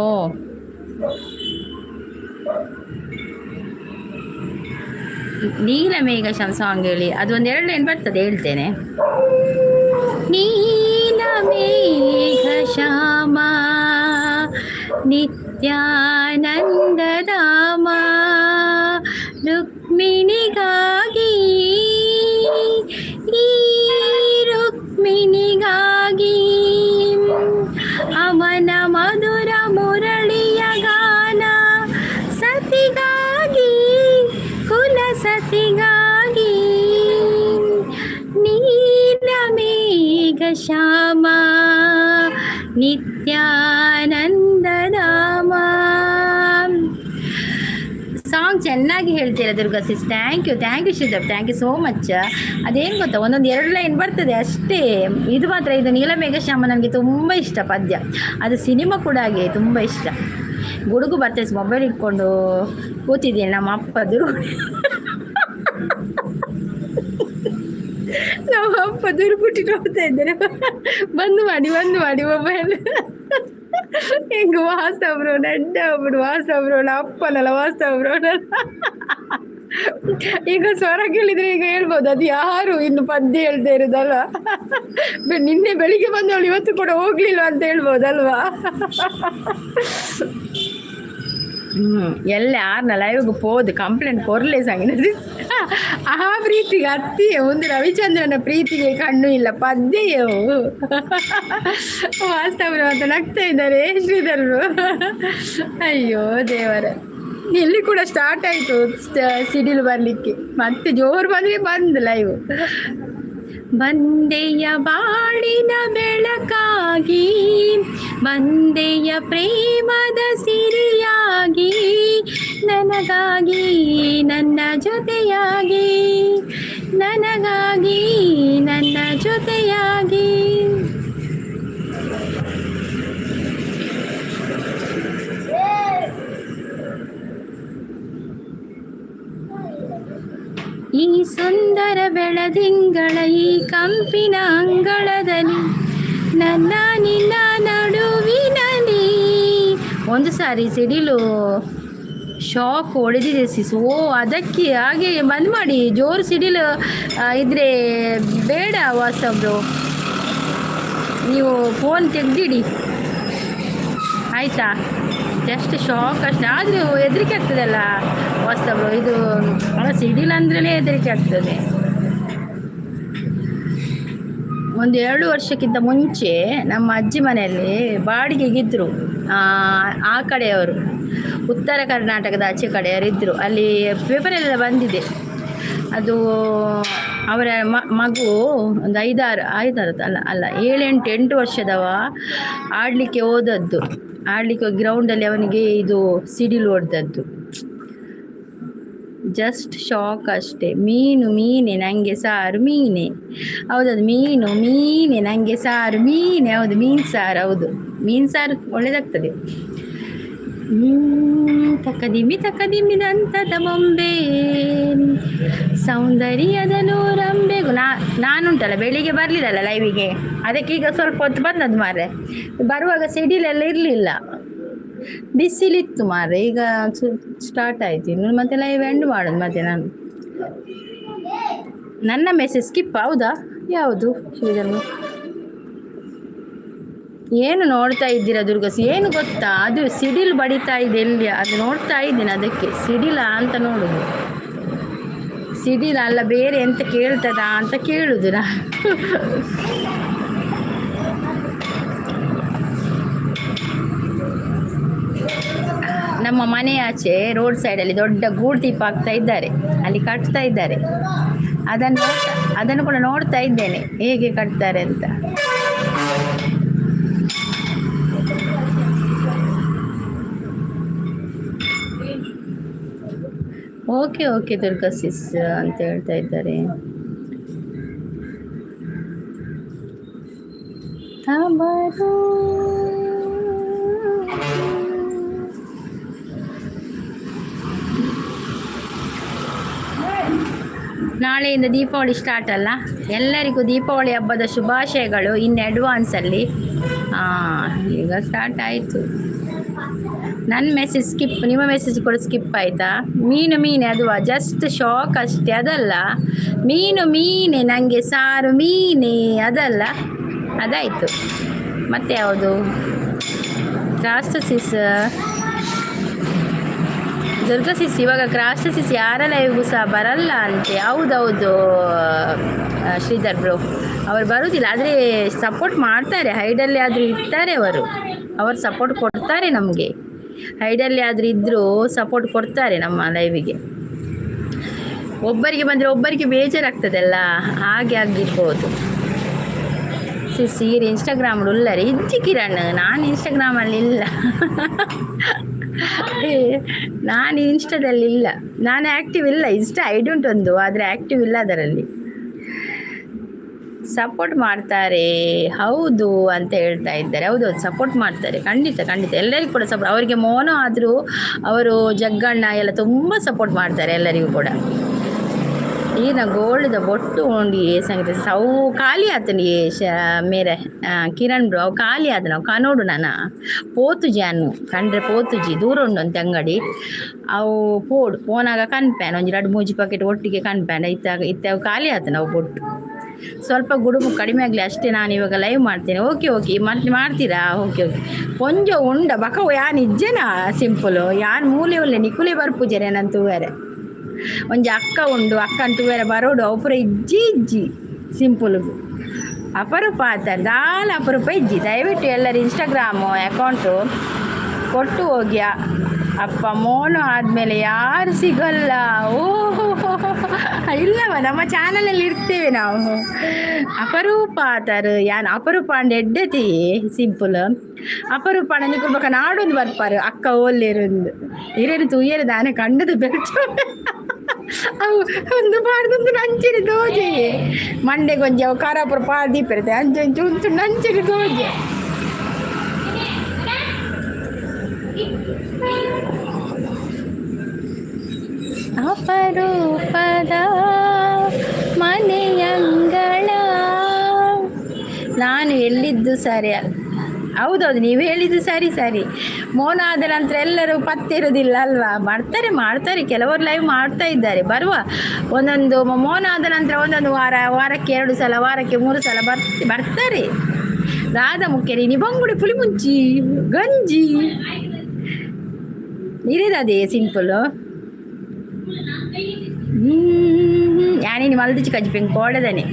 ನೀಲ ಮೇಘ ಸಾಂಗ್ ಹೇಳಿ ಅದು ಒಂದೆರಡು ಏನು ಬರ್ತದೆ ಹೇಳ್ತೇನೆ. ನೀಲ ಮೇಘ ಶ್ಯಾಮ ನಿತ್ಯಾನಂದಧಾಮ ರುಕ್ಮಿಣಿಗಾಗಿ ಈ ರುಕ್ಮಿಣಿಗಾಗಿ ಅವನ ಮಧುರ ಮುರಳಿಯ ಗಾನ ಸತಿಗಾಗಿ ಕುಲ ಸತಿಗಾಗಿ ನೀಲ ಮೇಘ ಶ್ಯಾಮ ನಿತ್ಯಾನಂದಧಾಮ. ಸಾಂಗ್ ಚೆನ್ನಾಗಿ ಹೇಳ್ತೀರಾ Durga sis. Thank you Sridhar, thank you so much. ಅದೇನು ಗೊತ್ತಾ, ಒಂದೊಂದು ಎರಡು ಲೈನ್ ಬರ್ತದೆ ಅಷ್ಟೇ. ಇದು ಮಾತ್ರ, ಇದು ನೀಲಮೇಘ ಶ್ಯಾಮ ನನಗೆ ತುಂಬ ಇಷ್ಟ ಪದ್ಯ. ಅದು ಸಿನಿಮಾ ಕೂಡ ಹಾಗೆ ತುಂಬ ಇಷ್ಟ. ಗುಡುಗು ಬರ್ತದೆ, ಮೊಬೈಲ್ ಇಟ್ಕೊಂಡು ಕೂತಿದ್ದೀನಿ. ನಮ್ಮ ಅಪ್ಪ ದುರ್ಗುಟ್ಟಿ ನೋಡ್ತಾ ಇದ್ದಾರೆ. ಬಂದು ಮಾಡಿ ಮೊಬೈಲ್. ಹೆಂಗ ವಾಸ್ತವ್ರು ನಡ್ಡ ಒಬ್ಬರು ವಾಸ್ತವ್ರು ಅಪ್ಪನಲ್ಲ ವಾಸ್ತವ್ರು. ಈಗ ಸ್ವರ ಕೇಳಿದ್ರೆ ಈಗ ಹೇಳ್ಬೋದು ಅದು ಯಾರು ಇನ್ನು ಪದ್ಯ ಹೇಳ್ತಾ ಇರೋದಲ್ಲ. ನಿನ್ನೆ ಬೆಳಿಗ್ಗೆ ಬಂದವಳು ಇವತ್ತು ಕೂಡ ಹೋಗ್ಲಿಲ್ಲ ಅಂತ ಹೇಳ್ಬೋದಲ್ವಾ. ಎಲ್ಲ ಯಾರನ್ನ ಲೈವ್ಗೆ ಹೋದು ಕಂಪ್ಲೇಂಟ್ ಕೊರಲೇ ಸಂಗೀತ. ಆ ಪ್ರೀತಿಗೆ ಅತ್ತಿಯೇ ಒಂದು ರವಿಚಂದ್ರನ ಪ್ರೀತಿಗೆ ಕಣ್ಣು ಇಲ್ಲ ಪದ್ಯವು ವಾಸ್ತವರು ಅಂತ ನಗ್ತಾ ಇದ್ದಾರೆ ಶ್ರೀಧರರು. ಅಯ್ಯೋ ದೇವರ, ಇಲ್ಲಿ ಕೂಡ ಸ್ಟಾರ್ಟ್ ಆಯಿತು ಸಿಡಿಲು ಬರಲಿಕ್ಕೆ. ಮತ್ತೆ ಜೋರು ಬಂದರೆ ಬಂದು ಲೈವ್. ಬಂದೆಯ ಬಾಳಿನ ಬೆಳಕಾಗಿ, ಬಂದೆಯ ಪ್ರೇಮದ ಸಿರಿಯಾಗಿ, ನನಗಾಗಿ ನನ್ನ ಜೊತೆಯಾಗಿ, ನನಗಾಗಿ ನನ್ನ ಜೊತೆಯಾಗಿ. ಈ ಸುಂದರ ಬೆಳದಿಂಗಳ ಈ ಕಂಪಿನ ಅಂಗಳದಲ್ಲಿ ನನ್ನ ನಿನ್ನ ನಡುವಿನಲ್ಲಿ. ಒಂದು ಸಾರಿ ಸಿಡಿಲು ಶಾಕ್ ಹೊಡೆದಿದೆ ಸಿಸ್. ಓ ಅದಕ್ಕೆ ಹಾಗೆ ಬಂದ್ ಮಾಡಿ. ಜೋರು ಸಿಡಿಲು ಇದ್ರೆ ಬೇಡ ವಾಟ್ಸಪ್ರು, ನೀವು ಫೋನ್ ತೆಗ್ದಿಡಿ ಆಯಿತಾ. ಜಸ್ಟ್ ಶಾಕ್ ಅಷ್ಟೇ, ಆದರೂ ಹೆದರಿಕೆ ಆಗ್ತದಲ್ಲ ವಾಸ್ತವ. ಇದು ಸಿಡಿಲ್ಲ ಅಂದ್ರೇ ಹೆದರಿಕೆ ಆಗ್ತದೆ. ಒಂದು 2 ವರ್ಷಕ್ಕಿಂತ ಮುಂಚೆ ನಮ್ಮ ಅಜ್ಜಿ ಮನೆಯಲ್ಲಿ ಬಾಡಿಗೆಗಿದ್ದರು. ಆ ಕಡೆಯವರು ಉತ್ತರ ಕರ್ನಾಟಕದ ಆಚೆ ಕಡೆಯವರಿದ್ದರು. ಅಲ್ಲಿ ಪೇಪರೆಲ್ಲ ಬಂದಿದೆ. ಅದು ಅವರ ಮಗು ಒಂದು 5-6 ಅಲ್ಲ 7-8 ವರ್ಷದವ ಆಡಲಿಕ್ಕೆ ಹೋದದ್ದು. ಆಡಲಿಕ್ಕೆ ಗ್ರೌಂಡಲ್ಲಿ ಅವನಿಗೆ ಇದು ಸಿಡಿಲು ಹೊಡೆದದ್ದು. ಜಸ್ಟ್ ಶಾಕ್ ಅಷ್ಟೇ. ಮೀನೆ ನನಗೆ ಸಾರು ಮೀನೆ. ಹೌದದು, ಮೀನೆ ನನಗೆ ಸಾರು ಮೀನೆ. ಹೌದು, ಮೀನು ಸಾರು. ಹೌದು, ಮೀನು ಸಾರು ಒಳ್ಳೆಯದಾಗ್ತದೆ. ತಕ್ಕದಿಮ್ಮಿದಂಥದ ಬೊಂಬೆ ಸೌಂದರ್ಯದ ನೂರಂಬೆ. ನಾನುಂಟಲ್ಲ ಬೆಳಿಗ್ಗೆ ಬರಲಿಲ್ಲಲ್ಲ ಲೈವಿಗೆ, ಅದಕ್ಕೆ ಈಗ ಸ್ವಲ್ಪ ಹೊತ್ತು ಬಂದದ್ದು ಮಾರ್ರೆ. ಬರುವಾಗ ಸಿಡಿಲೆಲ್ಲ ಇರಲಿಲ್ಲ, ಬಿಸಿಲಿತ್ತು ಮಾರ್ರೆ. ಈಗ ಸ್ಟಾರ್ಟ್ ಆಯ್ತು. ಇನ್ನು ಮತ್ತೆ ಲೈವ್ ಎಂಡ್ ಮಾಡೋದು. ಮತ್ತೆ ನನ್ನ ಮೆಸೇಜ್ ಸ್ಕಿಪ್. ಹೌದಾ? ಯಾವುದು ಶ್ರೀಧರ್ಮ? ಏನು ನೋಡ್ತಾ ಇದ್ದೀರಾ ದುರ್ಗಸ್? ಏನು ಗೊತ್ತಾ, ಅದು ಸಿಡಿಲು ಬಡಿತಾ ಇದೆ ಎಲ್ಲಿ, ಅದು ನೋಡ್ತಾ ಇದ್ದೀನಿ. ಅದಕ್ಕೆ ಸಿಡಿಲ ಅಂತ ನೋಡುದು. ಸಿಡಿಲ ಅಲ್ಲ, ಬೇರೆ ಎಂತ ಕೇಳ್ತದಾ ಅಂತ ಕೇಳುದು ನಾ. ನಮ್ಮ ಮನೆ ಆಚೆ ರೋಡ್ ಸೈಡಲ್ಲಿ ದೊಡ್ಡ ಗೂಡು ದೀಪ ಹಾಕ್ತಾ ಇದ್ದಾರೆ, ಅಲ್ಲಿ ಕಟ್ತಾ ಇದ್ದಾರೆ. ಅದನ್ನು ಕೂಡ ನೋಡ್ತಾ ಇದ್ದೇನೆ ಹೇಗೆ ಕಟ್ತಾರೆ ಅಂತ. ಓಕೆ ದುರ್ಗಾ ಸಿಸ್ ಅಂತ ಹೇಳ್ತಾ ಇದ್ದಾರೆ. ನಾಳೆಯಿಂದ ದೀಪಾವಳಿ ಸ್ಟಾರ್ಟ್ ಅಲ್ಲ, ಎಲ್ಲರಿಗೂ ದೀಪಾವಳಿ ಹಬ್ಬದ ಶುಭಾಶಯಗಳು ಇನ್ ಅಡ್ವಾನ್ಸಲ್ಲಿ. ಈಗ ಸ್ಟಾರ್ಟ್ ಆಯಿತು. ನನ್ನ ಮೆಸೇಜ್ ಸ್ಕಿಪ್, ನಿಮ್ಮ ಮೆಸೇಜ್ ಕೂಡ ಸ್ಕಿಪ್ ಆಯಿತಾ? ಮೀನೇ ಅದು ಜಸ್ಟ್ ಶಾಕ್ ಅಷ್ಟೇ, ಅದಲ್ಲ ಮೀನೇ ನನಗೆ ಸಾರು ಮೀನೇ ಅದಲ್ಲ, ಅದಾಯಿತು. ಮತ್ತೆ ಯಾವುದು ಕ್ರಾಸ್ಟಸಿಸ್ ದುರ್ಗಸಿಸ್, ಇವಾಗ ಕ್ರಾಸ್ಟಸಿಸ್ ಯಾರ ಲೈವ್ಗೂ ಸಹ ಬರಲ್ಲ ಅಂತೆ. ಹೌದೌದು ಶ್ರೀಧರ್ ಬ್ರೋ, ಅವರು ಬರುವುದಿಲ್ಲ, ಆದರೆ ಸಪೋರ್ಟ್ ಮಾಡ್ತಾರೆ. ಹೈಡಲ್ಲಿ ಆದರೂ ಇರ್ತಾರೆ ಅವರು ಸಪೋರ್ಟ್ ಕೊಡ್ತಾರೆ ನಮಗೆ. ಹೈಡಲ್ಲಿ ಆದರೂ ಇದ್ದರೂ ಸಪೋರ್ಟ್ ಕೊಡ್ತಾರೆ ನಮ್ಮ ಲೈವಿಗೆ. ಒಬ್ಬರಿಗೆ ಬಂದರೆ ಒಬ್ಬರಿಗೆ ಬೇಜಾರಾಗ್ತದಲ್ಲ, ಹಾಗೆ ಆಗಿರ್ಬೋದು. ಸೀರೆ ಇನ್ಸ್ಟಾಗ್ರಾಮ್ ಉಳ್ಳರೆ ಇಜ್ಜಿ ಕಿರಣ್, ನಾನು ಇನ್ಸ್ಟಾಗ್ರಾಮಲ್ಲಿ ಇಲ್ಲ. ನಾನು ಇನ್ಸ್ಟಾದಲ್ಲಿ ಇಲ್ಲ, ನಾನು ಆ್ಯಕ್ಟಿವ್ ಇಲ್ಲ. ಇನ್ಸ್ಟಾ ಐಡಿ ಉಂಟೊಂದು, ಆದರೆ ಆ್ಯಕ್ಟಿವ್ ಇಲ್ಲ ಅದರಲ್ಲಿ. ಸಪೋರ್ಟ್ ಮಾಡ್ತಾರೆ ಹೌದು ಅಂತ ಹೇಳ್ತಾ ಇದ್ದಾರೆ. ಹೌದೌದು ಸಪೋರ್ಟ್ ಮಾಡ್ತಾರೆ, ಖಂಡಿತ ಎಲ್ಲರಿಗೂ ಕೂಡ ಸಪೋರ್ಟ್. ಅವರಿಗೆ ಮೋನೋ ಆದರೂ ಅವರು ಜಗ್ಗಣ್ಣ ಎಲ್ಲ ತುಂಬ ಸಪೋರ್ಟ್ ಮಾಡ್ತಾರೆ ಎಲ್ಲರಿಗೂ ಕೂಡ. ಈಗ ಗೋಲ್ಡ್ದ ಬೊಟ್ಟು ಉಂಡಿ ಸಂಗೀತ ಅವು ಖಾಲಿ ಆತನಿ ಮೇರೆ ಕಿರಣ್ ಬ್ರೋ, ಅವು ಖಾಲಿ ಆದ ನಾವು ಕನೋಡು ನಾನು ಪೋತುಜಿ ಅನ್ನು ಕಂಡ್ರೆ ಪೋತುಜಿ ದೂರ ಉಂಡು ಅಂತ ಅಂಗಡಿ. ಅವು ಪೋನಾಗ ಕನ್ಪ್ಯಾನ್ ಒಂಜಿ 2-3 ಪ್ಯಾಕೆಟ್ ಒಟ್ಟಿಗೆ ಕನ್ಪ್ಯಾನ್ ಇತ್ತಾಗ ಖಾಲಿ ಆತ ನಾವು ಬೊಟ್ಟು. ಸ್ವಲ್ಪ ಗುಡುಗು ಕಡಿಮೆ ಆಗಲಿ ಅಷ್ಟೇ. ನಾನು ಇವಾಗ ಲೈವ್ ಮಾಡ್ತೇನೆ. ಓಕೆ ಮತ್ತೆ ಮಾಡ್ತೀರಾ? ಓಕೆ ಕೊಂಚ ಉಂಡ ಬಕ ಯಾನ್ ಇಜ್ಜೆನಾ ಸಿಂಪಲು ಯಾನ್ ಮೂಲೆ ಉಳ್ಳೆ ನಿಕುಲೆ ಬರ್ಪುಜರೆ ನಂತೂ ಬೇರೆ ಒಂಜಿ ಅಕ್ಕ ಉಂಡು, ಅಕ್ಕ ಅಂತೂ ಬೇರೆ ಬರೋಡು ಅಪುರ ಇಜ್ಜಿ ಸಿಂಪಲ್ಗು ಅಪರೂಪ ಆತಾರೆ ದಾಲ ಅಪರೂಪ ಇಜ್ಜಿ. ದಯವಿಟ್ಟು ಎಲ್ಲರೂ ಇನ್ಸ್ಟಾಗ್ರಾಮು ಅಕೌಂಟು ಕೊಟ್ಟು ಹೋಗಿ. ಅಪ್ಪ ಮೋನು ಆದಮೇಲೆ ಯಾರು ಸಿಗಲ್ಲ. ಓಹೋ ಇಲ್ಲವ, ನಮ್ಮ ಚಾನಲಲ್ಲಿ ಇರ್ತೇವೆ ನಾವು. ಅಪರೂಪ ಆತಾರೆ ಯಾನ್ ಅಪರೂಪ ಅಂಡ್ ಎಡ್ಡತಿ ಸಿಂಪಲ್ ಅಪರೂಪ ನಿಲ್ಕೊಳ್ಬೇಕ ನಾಡೊಂದು ಬರ್ಪಾರು ಅಕ್ಕ ಓಲ್ಲಿருந்து ಹಿರಿಯರು ತುಯ್ಯರು ದಾನೆ ಕಂಡದು ಬೆಚ್ಚ ಅವು ಒಂದು ಪಾಡ್ದೊಂದು ನಂಚಿನ ದೋಜೆ ಮಂಡೆ ಗೊಂಜಿ ಅವು ಖಾರಾಪುರ ಪಾಡ್ದೀಪಿರುತ್ತೆ ಅಂಚು ಉಂಟು ನಂಚಿನ ದೋಜೆ. ಅಪರೂಪದ ಮನೆಯಂಗಳ ನಾನು ಎಲ್ಲಿದ್ದು ಸರಿ. ಹೌದೌದು ನೀವು ಹೇಳಿದ್ದು ಸರಿ. ಮೌನ ಆದ ನಂತರ ಎಲ್ಲರೂ ಪತ್ತಿರೋದಿಲ್ಲ ಅಲ್ವಾ? ಮಾಡ್ತಾರೆ ಕೆಲವರು ಲೈವ್ ಮಾಡ್ತಾ ಇದ್ದಾರೆ. ಬರುವ ಒಂದೊಂದು ಮೌನ ಆದ ನಂತರ ಒಂದೊಂದು ವಾರಕ್ಕೆ 2 ಸಲ, ವಾರಕ್ಕೆ 3 ಸಲ ಬರ್ತಾರೆ. ರಾಧ ಮುಖ್ಯರಿ ನಿಬಂಗುಡಿ ಪುಳಿ ಮುಂಚಿ ಗಂಜಿ ಇರೇದೇ ಸಿಂಪಲ್. ಯಾನೇನು ಮಲ್ದಿಚ್ಚಿ ಕಜ್ಜಿಪೆಂಗ್ ಕೋಡದನೆ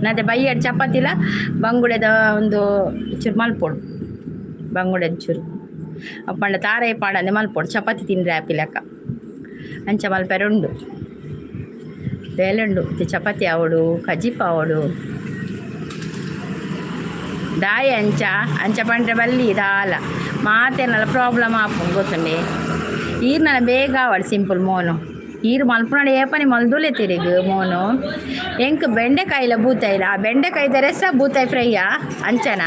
ನತ್ತೆ ಬೈಯಡ್ ಚಪಾತಿಲ ಬಂಗುಡೆದ ಒಂದು ಚೂರು ಮಲ್ಪೊಡು ಬಂಗುಡೆದ ಚೂರು ಅಪ್ಪಂಡ ತಾರಾಯಿ ಪಾಡಂದೆ ಮಲ್ಪೊಡು ಚಪಾತಿ ತಿಂದ್ರೆ ಆಪಿಲಕ್ಕ ಅಂಚ ಮಲ್ಪೆರುಂಡು ಬೇಲೆಂಡು ಚಪಾತಿ ಆವಡು ಕಜ್ಜಿಪ ಆವಡು ದಾಯ ಅಂಚ ಪಂಡ್ರೆ ಬಲ್ಲಿ ದಾಲ ಮಾತೇನಲ್ಲ ಪ್ರಾಬ್ಲಮ್ ಆಪು ಗೊತ್ತುಂಡೆ ಈರ್ನಲ್ಲ ಬೇಗ ಆವಡು ಸಿಂಪಲ್ ಮೋನು ಈರು ಮಲ್ಪುನಾಡು ಏಪನಿ ಮಲ್ದುಲೆ ತಿರುಗು ಮೋನು ಎಂಕ್ ಬೆಂಡೆಕಾಯಿಲ ಬೂತಾಯಿಲ ಆ ಬೆಂಡೆಕಾಯಿದ ರೆಸ ಬೂತಾಯಿ ಫ್ರೈಯಾ ಅಂಚನ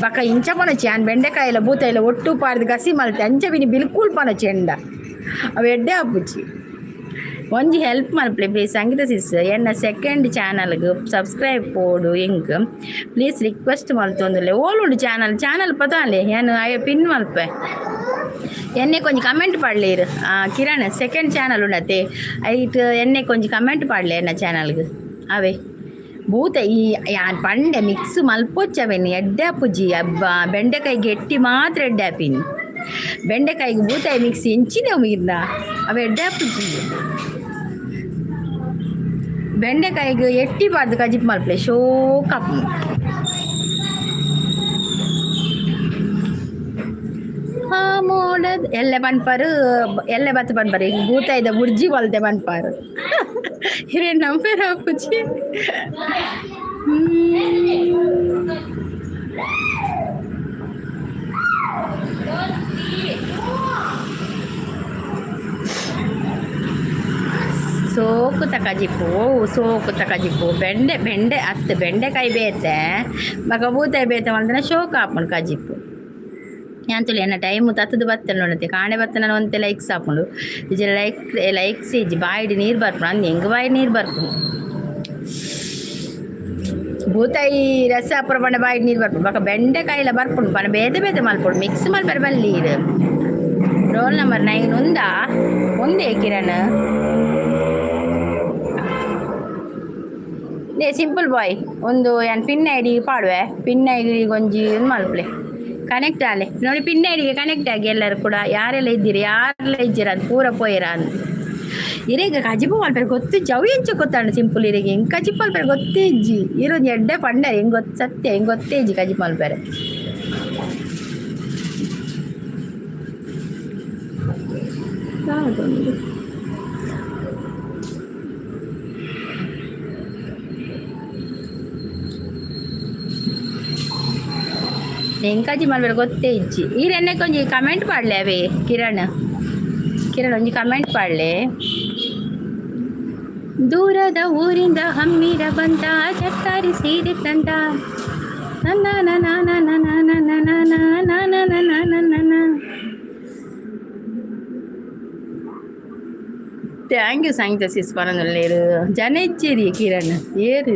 ಬಕ್ಕ ಇಂಚ ಪನೊಚ್ಚಿ ಆನ್ ಬೆಂಡೆಕಾಯಿಲ ಬೂತಾಯಿಲ ಒಟ್ಟು ಪಾರ್ದು ಗಸಿ ಮಲ್ತೆ ಅಂಚ ಬಿನಿ ಬಿಲ್ಕುಲ್ ಪನೊಚ್ಚಿ ಎಂಡ ಅವು ಎಡ್ಡೆ ಆಪುಚ್ಚಿ ಒಂಜಿ ಹೆಲ್ಪ್ ಮಲ್ಪಲೆ ಪ್ಲೀಸ್ ಸಂಗೀತ ಸಿಸ್ ಎನ್ನ ಸೆಕೆಂಡ್ ಚಾನಲ್ಗೆ ಸಬ್ಸ್ಕ್ರೈಬ್ ಪೋಡು ಎಂಕ್ ಪ್ಲೀಸ್ ರಿಕ್ವೆಸ್ಟ್ ಮಲ್ತೊಂದುಲ್ಲೆ ಓಲುಂಡು ಚಾನಲ್ ಪತಾಲೆ ಏನು ಪಿನ್ ಮಲ್ಪೆ ಎನ್ನೆ ಕೊಂಚ ಕಮೆಂಟ್ ಪಾಡ್ಲೇರು ಕಿರಣ್ ಸೆಕೆಂಡ್ ಚಾನಲ್ ಉಂಡತೆ ಐಟ್ ಎನ್ನೆ ಕೊಂಚ ಕಮೆಂಟ್ ಪಾಡ್ಲೆ ಎನ್ನ ಚಾನಲ್ಗೆ ಅವೇ ಬೂತ ಈ ಯಾನ್ ಪಂಡೆ ಮಿಕ್ಸ್ ಮಲ್ಪೊಚ್ಚವೆನಿ ಎಡ್ಡೆ ಅಪ್ಪುಜಿ ಅಬ್ಬ ಬೆಂಡೆಕಾಯಿ ಗೆಟ್ಟಿ ಮಾತ್ರ ಎಡ್ಡೆ ಆಪಿನಿ ಬೆಂಡೆಕಾಯಿಗೆ ಬೂತಾಯಿ ಮಿಕ್ಸ್ ಎಂಚಿನ ಮೀರ್ನ ಅವ ಎಡ್ಡೆ ಅಪ್ಪುಜಿ ಬೆಂಡೆಕಾಯಿಗೆ ಎಟ್ಟಿ ಬಾರ್ದು ಕಜಿಪ್ ಮಲ್ಪಲೆ ಶೋಕಪ್ಪು ಮೋಡದ್ ಎಲ್ಲೆ ಬನ್ಪಾರು ಎಲ್ಲೆ ಬತ್ತು ಬನ್ಪಾರು ಈಗ ಬೂತಾಯ್ದ ಬುರ್ಜಿ ಬಲ್ತೆ ಬನ್ಪಾರು ಹಿರೇ ನಂಬರ್ ಹಾಕುಚಿ ಸೋಕು ತಕಜಿಪ್ಪು ಬೆಂಡೆ ಅತ್ತು ಬೆಂಡೆಕಾಯಿ ಬೇತೆ ಮಗ ಬೂತಾಯಿ ಬೇತೆ ಅಂದ್ರೆ ಶೋಕ ಹಾಕೊಂಡು ಕಜಿಪ್ಪು ಯಾಂತುಲಿ ಎನ್ನ ಟೈಮು ತತ್ತದು ಬತ್ತನ ನೋಡತ್ತೆ ಕಾಣೆ ಬತ್ತನ ಒಂತೆ ಲೈಕ್ಸ್ ಹಾಕೊಂಡು ಇಜಿ ಲೈಕ್ಸ್ ಇಜ್ಜಿ ಬಾಯಿಡಿ ನೀರು ಬರ್ಪುಂಡು ಅಂದು ಹೆಂಗೆ ಬಾಯಿ ನೀರು ಬರ್ಪುಂಡು ಬೂತಾಯಿ ರಸ ಅಪುರ ಪಂಡ ಬಾಯಿಡಿ ನೀರು ಬರ್ಪುಂಡು ಬೊಕ ಬೆಂಡೆಕಾಯಿಲ ಬರ್ಪುಂಡು ಪಂಡ ಬೇತೆ ಬೇತೆ ಮಲ್ಪುಂಡು ಮಿಕ್ಸ್ ಮಲ್ಪರೆ ಬಲ್ಲೀರ್ ರೋಲ್ ನಂಬರ್ 9 ಉಂದಾ ಒಂದೇ ಕಿರಣ್ ದೇ ಸಿಂಪಲ್ ಬಾಯ್ ಒಂದು ಏನು ಪಿನ್ ಐಡಿ ಪಾಡುವೆ ಪಿನ್ ಐಡಿಗೆ ಒಂಜಿ ಒಂದು ಮಲ್ಪಲೆ ಕನೆಕ್ಟ್ ಆಲೆ ನೋಡಿ ಪಿನ್ ಐಡಿಗೆ ಕನೆಕ್ಟ್ ಆಗಿ ಎಲ್ಲರೂ ಕೂಡ ಯಾರೆಲ್ಲ ಇದ್ದೀರಿ ಯಾರೆಲ್ಲ ಇದ್ದೀರ ಅದು ಪೂರ ಪೋಯಿರ ಅಂತ ಇರೇಗ ಕಜಿಪು ಮಲ್ಪರೆ ಗೊತ್ತು ಜವು ಎಂಚ ಗೊತ್ತಾಂಡು ಸಿಂಪಲ್ ಇರೇಗೆ ಹೆಂಗೆ ಕಜಿಪು ಮಲ್ಪರೆ ಗೊತ್ತೇ ಇಜ್ಜಿ ಇರೋದು ಎಡ್ಡೆ ಪಂಡ ಹೆಂಗೆ ಗೊತ್ತು ಸತ್ಯ ಹೆಂಗೆ ಗೊತ್ತೇ ಇಜ್ಜಿ ಕಜಿಪು ಮಲ್ಪರೆ ಎಂಕಾಜಿ ಮಲ್ಪರೆ ಗೊತ್ತೇ ಇಜ್ಜಿ ಈ ಎಣ್ಣೆಗೆ ಒಂಜಿ ಕಮೆಂಟ್ ಪಾಡ್ಲೆ ಅವೇ ಕಿರಣ್ ಒಂಜಿ ಕಮೆಂಟ್ ಪಾಡ್ಲೆ ದೂರದ ಊರಿಂದ ಹಮ್ಮಿರ ಬಂದ ಚತ್ತಾರಿ ಸೀರೆ ತಂದ ಥ್ಯಾಂಕ್ ಯು ಸಂಗೀತ ಸಿಸ್ಪನಲ್ಲೇರು ಜನ ಇಚ್ಚಿರಿ ಕಿರಣ್ ಏರು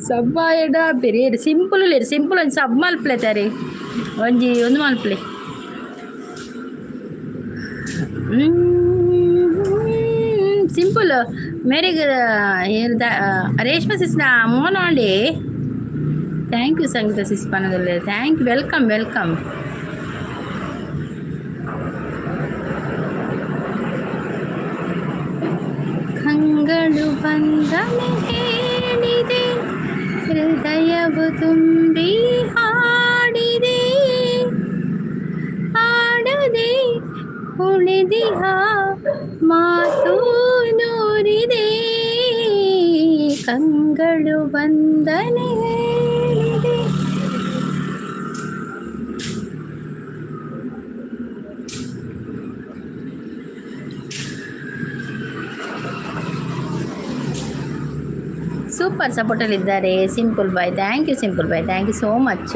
ಸಬ್ಬ ಎಡ ಬೇರೆ ಏರು ಸಿಂಪಲ್ ಲೇರು ಸಿಂಪಲ್ ಒಂದು ಸಬ್ ಮಲ್ಪ್ಲೆ ತಾರೆ ಒಂಜಿ ಒಂದು ಮಲ್ಪ್ಲೆ ಸಿಂಪಲ್ ಮೇರೆಗೆ ರೇಷ್ಮೆ ಸಿಸ್ನ ಮೋನೋಂಡೆ ಥ್ಯಾಂಕ್ ಯು ಸಂಗೀತ ಸಿಸ್ಪನದಲ್ಲೇ ಥ್ಯಾಂಕ್ ಯು ವೆಲ್ಕಮ್ ಕಂಗಳು ಬಂದನೆ ಹೇಳಿದೆ ಹೃದಯವು ತುಂಬಿ ಹಾಡಿದೆ ಹಾಡದೆ ಉಳಿದಿಹ ಮಾತು ನೂರಿದೆ ಕಂಗಳು ಬಂದನೆ ಹೇಳಿದೆ ಸೂಪರ್ ಸಪೋರ್ಟಲ್ಲಿದ್ದಾರೆ simple boy thank you simple boy thank you so much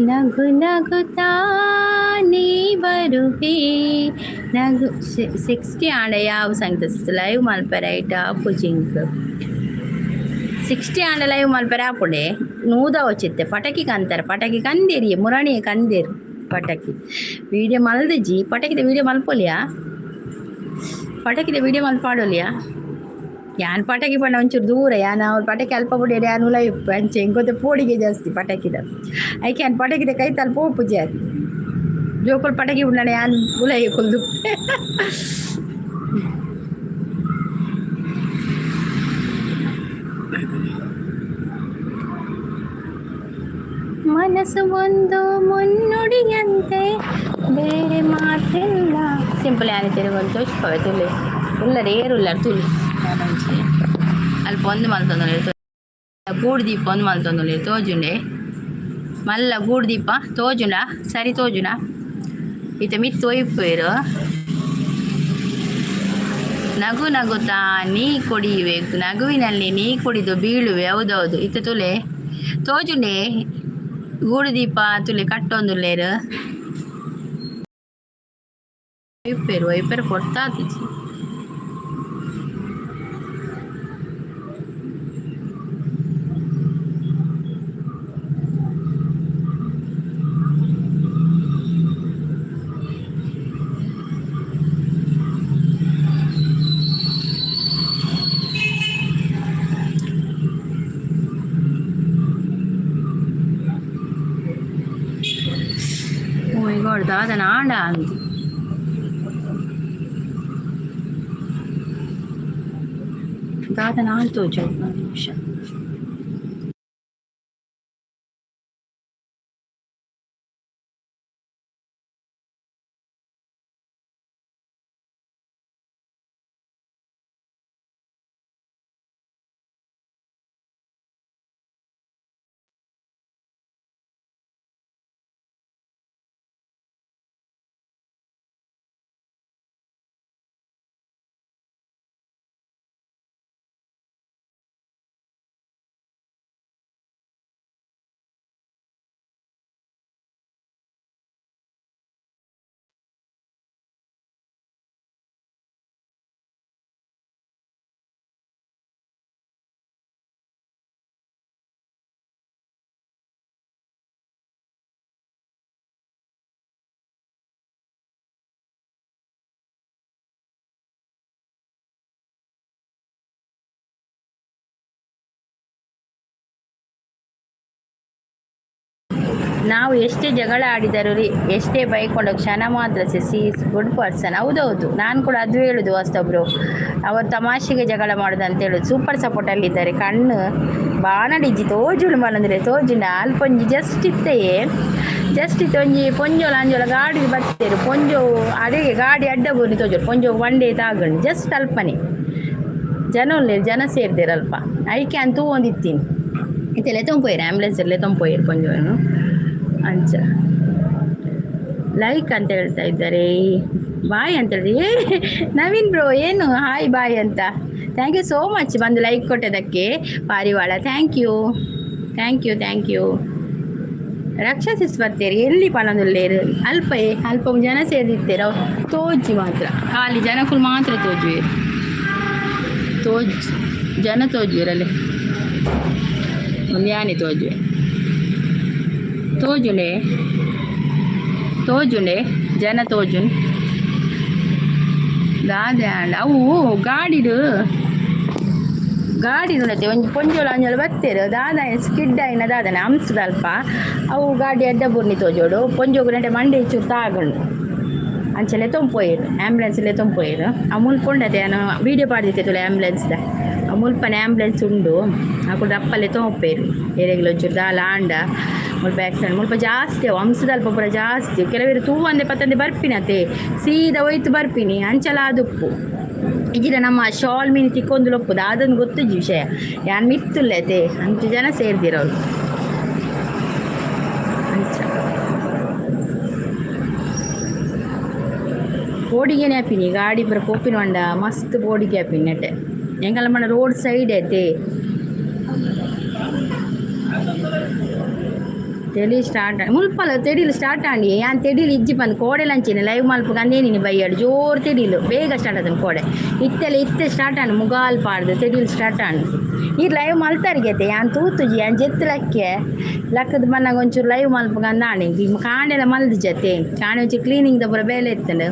ನಗು ನಗುತ್ತಾ ನೀ ಬರುವೆ ನಗು 60 ಆಂಡ ಯಾವ ಸಂಗೀತ ಲೈವ್ ಮಲ್ಪರೆ ಐಟ ಪುಜಿಂಕ್ 60 ಆಂಡ ಲೈವ್ ಮಲ್ಪರೆ ಆಪುಡೆ ನೂದ ವಚಿತ್ತೆ ಪಟಕಿ ಕಂತಾರೆ ಪಟಕಿ ಕಂದೇರಿ ಮುರಣಿ ಕಂದೇರು ಪಟಕಿ ವೀಡಿಯೋ ಮಲ್ದಿಜ್ಜಿ ಪಟಕಿದ ವೀಡಿಯೋ ಮಲ್ಪೊಲಿಯಾ ಪಟಕಿದ ವೀಡಿಯೋ ಮಲ್ಪಾಡೋಲಿಯಾ ಯಾನ್ ಪಟಾಕಿ ಪಂಡ ಒಂಚೂರು ದೂರ ಯಾನ್ ಅವ್ರು ಪಟಾಕಿ ಅಲ್ಪ ಬಿಡಿಯರು ಯಾನು ಉಲ ಇಪ್ಪು ಅಂಚೆ ಹಿಂಗೊತ್ತೆ ಪೋಡಿಗೆ ಜಾಸ್ತಿ ಪಟಾಕಿದ ಐಕೆ ಯಾನ್ ಪಟಾಕಿದ ಕೈ ತಲ್ಪ ಪೂಜೆ ಅದು ಜೋಕುಲ್ ಪಟಾಕಿ ಉಂಡ ಯಾನ್ ಉಲ ಕುಲ್ದು ಮನಸ್ಸು ಒಂದು ಮುನ್ನುಡಿಯಂತೆ ಬೇರೆ ಮಾತಿಲ್ಲ ಸಿಂಪಲ್ ಯಾನಿ ತಿರುಗಂತ ತೋರಿಸ್ಕೋವೆ ತುಳಿ ಉಲ್ಲರೆ ಏರುಲ್ಲ ತುಳಿ ಅಲ್ಪ ಒಂದು ಮಲ್ತೊಂದು ಗೂಡು ದೀಪ ಒಂದು ಮಲ್ತೊಂದು ತೋಜುಂಡೆ ಮಲ್ಲ ಗೂಡು ದೀಪ ತೋಜುಂಡ ಸರಿ ತೋಜುಂಡ ಈತ ಮಿತ್ತು ಒಯ್ಪೇರು ನಗು ನಗುತ್ತಾ ನೀ ಕೊಡಿಯುವೆ ನಗುವಿನಲ್ಲಿ ನೀ ಕುಡಿದು ಬೀಳುವೆ ಹೌದೌದು ಈತ ತುಲೆ ತೋಜುಂಡೆ ಗೂಡು ದೀಪ ತುಲೆ ಕಟ್ಟೊಂದುಲ್ಲೇರು ಒಯ್ಪೇರು ಕೊಡ್ತಾ ದಾದನ ಆಂಡ ಅಂದು ದಾದನ ಆಂತೋಜು ನಿಮಿಷ ನಾವು ಎಷ್ಟೇ ಜಗಳ ಆಡಿದರೂ ರೀ, ಎಷ್ಟೇ ಬೈಕೊಂಡ ಕ್ಷಣ ಮಾತ್ರ ಸಿ ಗುಡ್ ಪರ್ಸನ್. ಹೌದೌದು, ನಾನು ಕೂಡ ಅದು ಹೇಳುದು ಹೊಸೊಬ್ರು ಅವರು ತಮಾಷೆಗೆ ಜಗಳ ಮಾಡೋದು ಅಂತ ಹೇಳುದು. ಸೂಪರ್ ಸಪೋರ್ಟಲ್ಲಿದ್ದಾರೆ. ಕಣ್ಣು ಬಾಣಡಿಜ್ಜಿ ತೋಜುಳು ಮನಂದ್ರೆ ತೋಜುಂಡ ಅಲ್ಪೊಂಜಿ ಜಸ್ಟ್ ಇತ್ತೆಯೇ ಜಸ್ಟ್ ಇತ್ತು ಒಂಜಿ ಪೊಂಜೋಲ ಅಂಜೋಲ ಗಾಡಿ ಬರ್ತೇರು ಪೊಂಜೋ ಅಡಿಗೆ ಗಾಡಿ ಅಡ್ಡ ಬೋನಿ ತೋಜೋರು ಪೊಂಜೋ ಒಂಡೇ ತಾಗಂಡು ಜಸ್ಟ್ ಅಲ್ಪನೆ ಜನ ಉಳ್ಳೇರು, ಜನ ಸೇರ್ದೇರು ಅಲ್ಪ ಐಕೆ ಅಂತೂ ಒಂದಿತ್ತೀನಿ ಇತ್ತೆಲ್ಲ ತೊಂಪೋಯ್ರು ಆ್ಯಂಬುಲೆನ್ಸಲ್ಲೇ ತೊಂಪೋಯ್ರು ಪೊಂಜೋನು ಅಂಚ ಲೈಕ್ ಅಂತ ಹೇಳ್ತಾ ಇದ್ದಾರೆ. ಬಾಯ್ ಅಂತ ಹೇಳಿದ್ರೆ ನವೀನ್ ಬ್ರೋ ಏನು ಹಾಯ್ ಬಾಯ್ ಅಂತ. ಥ್ಯಾಂಕ್ ಯು ಸೋ ಮಚ್ ಬಂದು ಲೈಕ್ ಕೊಟ್ಟದಕ್ಕೆ ಪಾರಿವಾಳ. Thank you thank you thank you. Raksha sis ಬರ್ತೀರಿ ಎಲ್ಲಿ ಪಣದುಲ್ಲೇರು ಅಲ್ಪ ಜನ ಸೇರಿರ್ತೀರ ತೋಜಿ ಮಾತ್ರ ಖಾಲಿ ಜನಕ್ಕೂ ಮಾತ್ರ ತೋಜುವೆ ಜನ ತೋಜುವಿರಲ್ಲಿ ಒಂದು ಯಾನೆ ತೋಜುಂಡೆ ಜನ ತೋಜುನ್ ದಾದೆ ಅವು ಗಾಡಿನುಡತೆ ಒಂದು ಪೊಂಜೋಳ ಅಂಜೋಳ ಬತ್ತೇರು ದಾದಾಯ ಸ್ಕಿಡ್ ಆಯ್ನ ದಾದನೆ ಹಂಸದಲ್ಪ ಅವು ಗಾಡಿ ಅಡ್ಡ ಬುರ್ನಿ ತೋಜೋಡು ಪೊಂಜೋಗುನಂಟೆ ಮಂಡೆ ಚೂರು ತಾಗಂಡು ಅಂಚಲೆ ತೊಂಪೋಯ್ರು ಆ್ಯಂಬುಲೆನ್ಸಲ್ಲೇ ತೊಂಪೋಯ್ರು ಆ ಮುಲ್ಕೊಂಡತೆ ನಾನು ವೀಡಿಯೋ ಪಾಡ್ದಿತ್ತೆ ತುಳ ಆ್ಯಂಬುಲೆನ್ಸ್ದ ಆ ಮುಲ್ಪನೆ ಆ್ಯಂಬುಲೆನ್ಸ್ ಉಂಡು ಆ ಕೂಡ ಅಪ್ಪಲ್ಲೇ ತೊಂಪೇರು ಏರೆಗ್ಲು ಒಂಚೂರು ದಾಲ ಆಂಡ ಮುಲ್ಪ ಆಕ್ಸಿಡೆಂಟ್ ಮುಲ್ಪ ಜಾಸ್ತಿ ಅವು ಹಂಸದಲ್ಪ ಪೂರ ಜಾಸ್ತಿ ಕೆಲವರು ತೂ ಅಂದೆ ಪತ್ತಂದೆ ಬರ್ಪಿನತೆ ಸೀದಾ ಹೋಯ್ತು ಬರ್ಪಿನಿ ಅಂಚಲ ಅದುಪ್ಪು ಈಗಿನ ನಮ್ಮ ಶಾಲ್ ಮೀನು ತಿಕ್ಕೊಂದು ಲೊಪ್ಪುದು ಅದನ್ನು ಗೊತ್ತಿದ್ದ ವಿಷಯ ಯಾನ್ ಮಿತ್ತುಲ್ಲತೆ ಅಂಚು ಜನ ಸೇರ್ದಿರೋರು ಅಂಚ ಬೋಡಿಗೆ ಆಪಿನಿ ಗಾಡಿ ಪೂರ ಪೋಪಿನ ಹೊಂಡ ಮಸ್ತ್ ಬೋಡಿಗೆ ಆಪಿನಿ ನೆಟ್ಟೆ ಎಂಗಲ್ಲ ಮನ ರೋಡ್ ಸೈಡ್ ಐತೆ ತೆಡಿ ಸ್ಟಾರ್ಟ್ ಮುಲ್ಪಲ ತೆಡಿಲು ಸ್ಟಾರ್ಟ್ ಆಂಡಿ ಯಾನ್ ತೆಡಿಲು ಇಜ್ಜಿ ಬಂದು ಕೋಡೆಲು ಅಂಚಿನ ಲೈವ್ ಮಲ್ಪಗೆ ಅಂದೇನಿ ಬೈಯಾಡು ಜೋರು ತೆಡಿಲು ಬೇಗ ಸ್ಟಾರ್ಟ್ ಅದನ್ನು ಕೋಡೆ ಇತ್ತೆ ಸ್ಟಾರ್ಟ್ ಆಂಡು ಮುಗಾಲ್ ಪಾಡ್ದು ತೆಡಿಲು ಸ್ಟಾರ್ಟ್ ಆಂಡು ಈ ಲೈವ್ ಮಲ್ತಾರಿಗೈತೆ ಯಾನ್ ತೂತುಜಿ ಯಾನ್ ಜೆತ್ತು ಲಕ್ಕದ ಮನ್ನಾಗ ಒಂಚೂರು ಲೈವ್ ಮಲ್ಪಗೆ ಅಂದಾಣಿ ಕಾಣೆಲ್ಲ ಮಲ್ದು ಜತೆ ಕಾಣೆ ಒಂಚು ಕ್ಲೀನಿಂಗ್ದ ಪೂರ ಬೇಲೆ ಇತ್ತಂಡು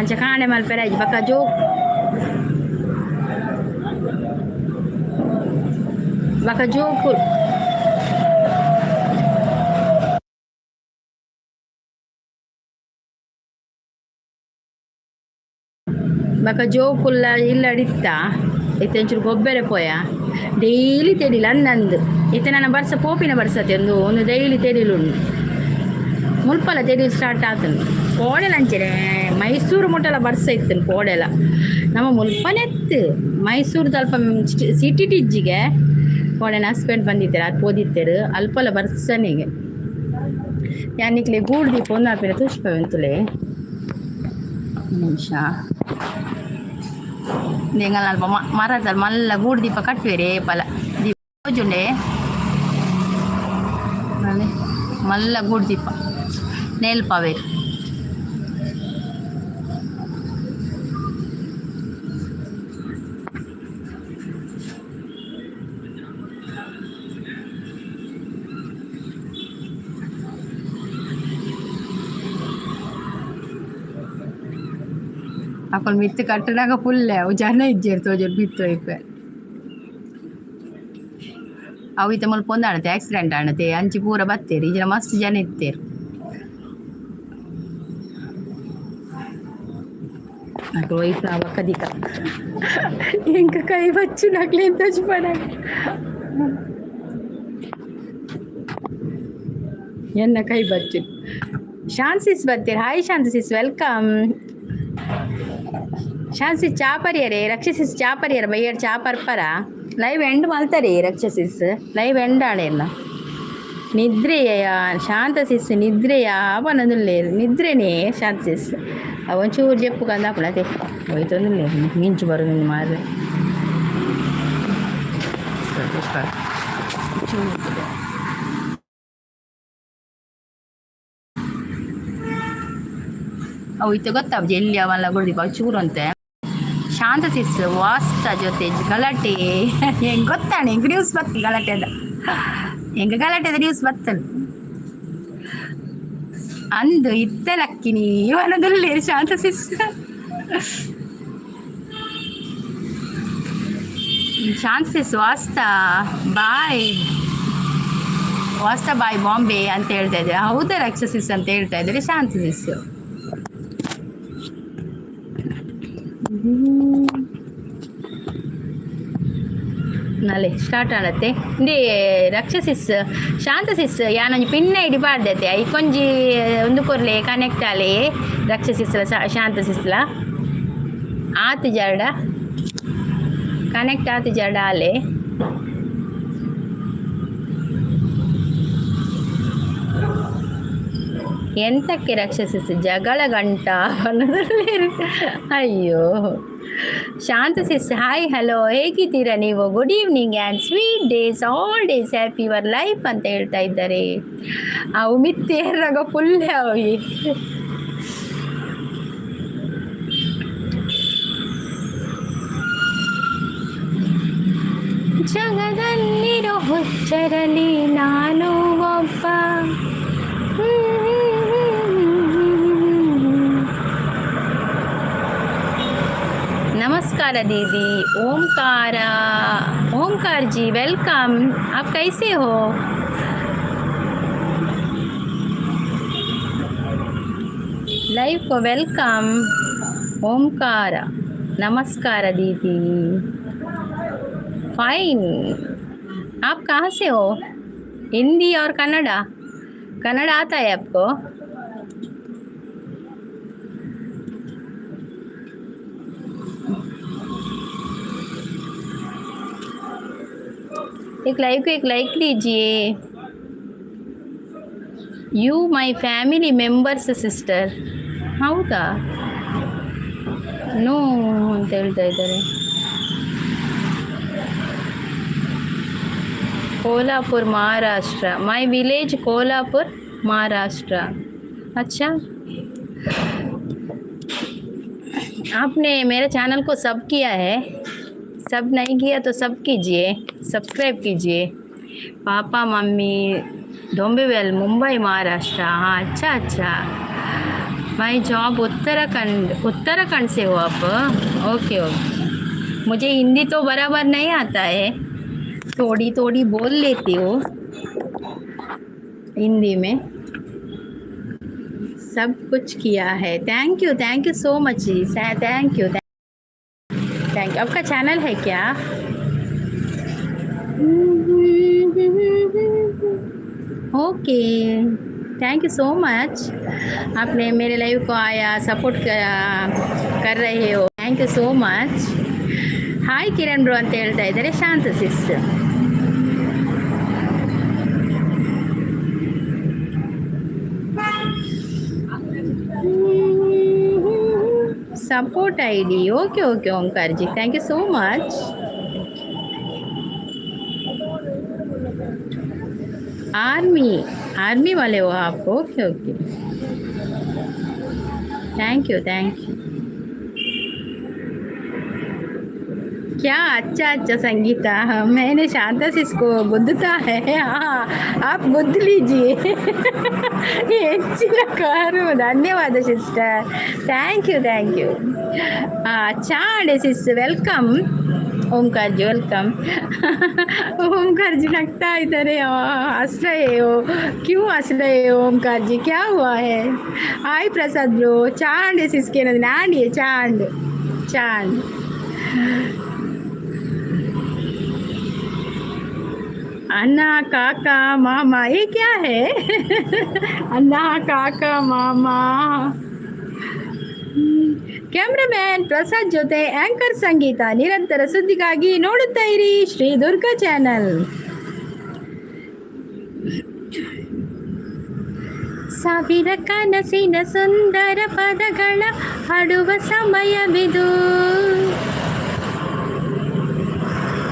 ಅಂಚ ಕಾಣೆ ಮಲ್ಪೆರ ಬಕ್ಕ ಜೋಕು ಬಕ ಜೋಕುಲ್ಲ ಇಲ್ಲ ಅಡಿತ್ತ ಇತ್ತಂಚೂರು ಗೊಬ್ಬರ ಪೋಯ ಡೈಲಿ ತೆಡಿಲ ಅನ್ನಂದು ಇತ್ತೆ ನನ್ನ ಬರ್ಸ ಪೋಪಿನ ಬರ್ಸತ್ತೆ ಒಂದು ಡೈಲಿ ತೆಡಿಲುಂಡು ಮುಲ್ಪಲ ತೆಡಿಲು ಸ್ಟಾರ್ಟ್ ಆತನು ಕೋಡೆಲ ಅಂಚೆನೆ ಮೈಸೂರು ಮುಟ್ಟಲ ಬರ್ಸ ಇತ್ತನು ಕೋಡೆಲ ನಮ್ಮ ಮುಲ್ಪನೆತ್ತು ಮೈಸೂರು ಸ್ವಲ್ಪ ಸಿಟಿ ಟಿಜ್ಜಿಗೆ ಕೋಡೆನ ಹಸ್ಬೆಂಡ್ ಬಂದಿದ್ದಾರೆ ಅದು ಓದಿತ್ತೇರು ಅಲ್ಪಲ ಬರ್ಸನಿಗೆ ಯಾನಿಕ್ಲೆ ಗೂಡು ದೀಪ ಒಂದು ಆಪಿನ ತುಷ್ಪವೆಂತುಲೆ ನಿಮಿಷ ಎಂಗಲ್ ಅಲ್ಪ ಮರದಲ್ಲಿ ಮಲ್ಲ ಗೂಡು ದೀಪ ಕಟ್ಟುವೆರೇ ಪಲ ದೀಪ ಜುಂಡೆ ಮಲ್ಲ ಗೂಡು ದೀಪ ನೇಲ್ಪವೇರು ಅಕೊಂಡು ಮಿತ್ತು ಕಟ್ಟನಾಗ ಫುಲ್ಲೆ ಅವು ಜನ ಇಜ್ಜೇರು ತೋಜೋರು ಬಿತ್ತು ಇಪ್ಪೆ ಅವು ಇತ್ತ ಮುಲ್ಪ ಒಂದು ಆಣತೆ ಆಕ್ಸಿಡೆಂಟ್ ಆಣತೆ ಅಂಚಿ ಪೂರ ಬತ್ತೇರು ಈ ಜನ ಮಸ್ತ್ ಜನ ಇತ್ತೇರು నాకు ಹೋಯ್ತು ಅವಕ್ಕ ದಿಕ್ಕ ಎಂಕ ಕೈ ಬಚ್ಚು ನಕ್ಲೆ ಎಂತ ಪಡ ಎನ್ನ ಕೈ ಬಚ್ಚು ಶಾನ್ಸಿಸ್ ಬರ್ತೀರಿ ಹಾಯ್ ಶಾನ್ಸಿಸ್ ವೆಲ್ಕಮ್ ಶಾನ್ಸಿಸ್ ಚಾಪರಿಯರೇ ರಕ್ಷಸಿಸ್ ಚಾಪರಿಯರ ಬೈಯರ್ ಚಾಪರ್ಪರ ಲೈವ್ ಎಂಡ್ ಮಲ್ತಾರೆ ರಕ್ಷಸಿಸ್ ಲೈವ್ ಎಂಡ್ ಆಳೆಲ್ಲ ನಿದ್ರೆಯ ಶಾಂತಸಿಸ್ ನಿದ್ರೆಯ ಅವನದುಲ್ಲೇರು ನಿದ್ರೆನೇ ಶಾಂತಸಿಸ್ ಒಂಚೂರು ಜಪ್ಪು ಕಂದಾಪುಳತೆ ಹೋಯ್ತೊಂದುಲ್ಲೆ ಮಿಂಚು ಬರೋದು ನಿನ್ನ ಮಾರ್ರೆ ಅವು ಇತ್ತು ಗೊತ್ತಾವ್ದು ಎಲ್ಲಿ ಅವೆಲ್ಲ ಗುಡ್ದಿಪ್ಪ ಚೂರು ಅಂತೆ ಶಾಂತಸಿಸ್ ವಾಸ್ತ ಜೊತೆ ಗಲಾಟೆ ಹೆಂಗೆ ಗೊತ್ತಾಣೆ ಹೆಂಗೆ ನ್ಯೂಸ್ ಬತ್ತಿ ಗಲಾಟೆ ಅದ ಹೆಂಗೆ ಗಲಾಟೆ ಅದ ನ್ಯೂಸ್ ಬತ್ತಲ್ಲ ಅಂದು ಇತ್ತಲಕ್ಕಿನಿ ಇವನದಲ್ಲೇ ಶಾಂತಸಿಸ್ ಶಾಂತಸಿಸ್ ವಾಸ್ತ ಬಾಯ್ ವಾಸ್ತಬಾಯಿ ಬಾಂಬೆ ಅಂತ ಹೇಳ್ತಾ ಇದ್ದಾರೆ. ಹೌದಾ ರಕ್ಷಸಿಸ್ ಅಂತ ಹೇಳ್ತಾ ಇದ್ದಾರೆ ಶಾಂತಸಿಸ್. ನಲೆ ಸ್ಟಾರ್ಟ್ ಆಡತ್ತೆ ಇಂದೇ ರಕ್ಷಸಿಸ್ ಶಾಂತಸಿಸ್ ಯಾನೊಂಜಿ ಪಿನ್ ಐಡಿ ಪಾಡ್ದೈತೆ ಐಕೊಂಜಿ ಒಂದು ಕೊರ್ಲೆ ಕನೆಕ್ಟ್ ಆಲೆ ರಕ್ಷಸಿಸ್ಲ ಶಾಂತಸಿಸ್ಲ ಆತು ಜರ್ಡ ಕನೆಕ್ಟ್ ಆತು ಜರ್ಡ ಆಲೆ ಎಂತಕ್ಕೆ ರಕ್ಷಸಿಸ್ ಜಗಳ ಗಂಟ ಅಯ್ಯೋ ಶಾಂತಸಿಸ್ ಹಾಯ್ ಹಲೋ ಹೇಗಿದ್ದೀರಾ ನೀವು? Good evening and sweet days all days happy your life ಅಂತ ಹೇಳ್ತಾ ಇದ್ದಾರೆ. ಅವು ಮಿತ್ತೇರಾಗ ಫುಲ್ ಅವಿ ಜಗದಲ್ಲಿರೋ ಹುಚ್ಚರಲ್ಲಿ ನಾನು ಒಬ್ಬ. नमस्कार दीदी. ओमकार जी वेलकम. आप कैसे हो? लाइव को वेलकम. ओमकार नमस्कार दीदी. फाइन. आप कहाँ से हो? हिंदी और कन्नड़ा आता है आपको? एक लाइक लीजिए. You my family members sister. ಹೌದಾ? ನೋ ಅಂತ ಹೇಳ್ತಾ ಇದ್ದಾರೆ. कोल्हापुर महाराष्ट्र. My village Kolhapur Maharashtra. अच्छा, आपने मेरे चैनल को सब किया है? सब नहीं किया तो सब कीजिए, सब्सक्राइब कीजिए. Papa mummy डोंबिवल Mumbai Maharashtra. हाँ अच्छा. माई जॉब उत्तराखंड से हो आप? ओके. मुझे हिंदी तो बराबर नहीं आता है, थोड़ी बोल लेती हूँ हिंदी में. सब कुछ किया है. Thank you so much ji. Thank you. आपका चैनल है क्या? Okay, thank you so much. आपने मेरे लाइव को आया सपोर्ट कर रहे हो. Thank you so much. Hi Kiran bro ಅಂತ ಹೇಳ್ತಾ ಇದ್ದಾರೆ Shanta sis. Support ID. Okay Omkar ji, thank you so much. Army वाले हो आप? ओके. Thank you. क्या अच्छा संगीता. मैंने शांतसिस को गुद्दता है. हाँ, आप गुद्द लीजिए. ಹೆಚ್ಚಿನ ಕಾರು. ಧನ್ಯವಾದ ಸಿಸ್ಟರ್. Thank you. अच्छा sis welcome. Omkar ji welcome. Omkar ji लगता इधर हंस रहे हो. क्यों हंस रहे हो ओमकार जी? क्या हुआ है? हाय प्रसाद ब्रो. चांद सिसके नाड़ी चांद. अन्ना काका मामा, ये क्या है? अन्ना काका मामा. ಕ್ಯಾಮ್ರಾಮ್ಯಾನ್ ಪ್ರಸಾದ್ ಜೊತೆ ಆಂಕರ್ ಸಂಗೀತ. ನಿರಂತರ ಸುದ್ದಿಗಾಗಿ ನೋಡುತ್ತಾ ಇರಿ ಶ್ರೀ ದುರ್ಗಾ ಚಾನಲ್. ಸಾವಿರ ಕನಸಿನ ಸುಂದರ ಪದಗಳ ಹಾಡುವ ಸಮಯವಿದು.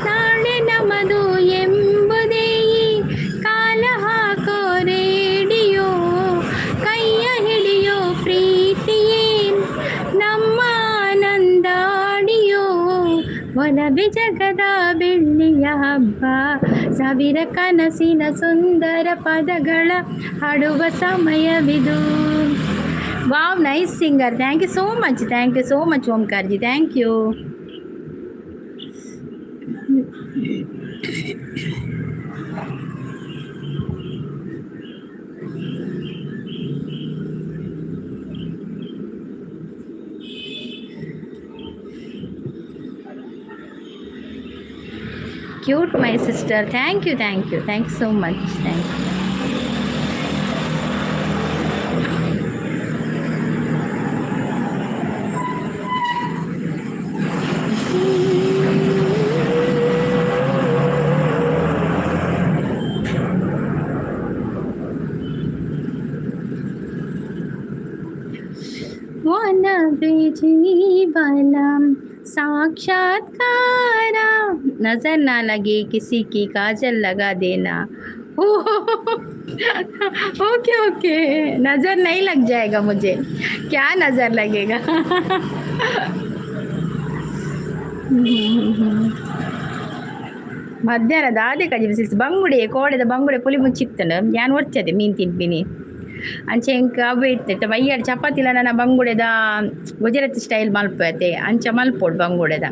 ನಾಳೆ ನಮದು ಎಂಬುದೇ ಕಾಲ ಹಾಕೋ ರೇಡಿಯೋ. ಕೈಯ ಹಿಡಿಯೋ ಪ್ರೀತಿಯೇ ನಮ್ಮ ಆನಂದಾಡಿಯೋ. ಒಲವೇ ಜಗದ ಬೆಳ್ಳಿಯ ಹಬ್ಬ. ಸಾವಿರ ಕನಸಿನ ಸುಂದರ ಪದಗಳ ಹಾಡುವ ಸಮಯವಿದು. Wow, nice singer. Thank you so much Omkar ji. Thank you. Cute my sister. Thank you so much. Thank you. जीवनम साक्षात्कार, नजर ना लगे किसी की काजल लगा देना. ओके ओके, नजर नहीं लग जाएगा मुझे, क्या नजर लगेगा. ಮಧ್ಯಾಹ್ನದ ಆದೆ ಕಜಿ ಬಿಸಿ ಬಂಗುಡೆ ಕೋಡೆದ ಬಂಗುಡೆ ಪುಲಿ ಮುಚ್ಚಿತ್ತಂಡು ಯಾನ್ ಒಡ್ಚದೆ ಮೀನ್ ತಿನ್ಪಿನಿ ಅಂಚೆ ಇಂಕ ಅವೇ ಇರ್ತೈತೆ ಬಯ್ಯಾಡ ಚಪಾತಿಲ ನನ್ನ ಬಂಗುಡೆದ ಗುಜರಾತಿ ಸ್ಟೈಲ್ ಮಲ್ಪೈತೆ ಅಂಚ ಮಲ್ಪೋಡು ಬಂಗುಡೆದ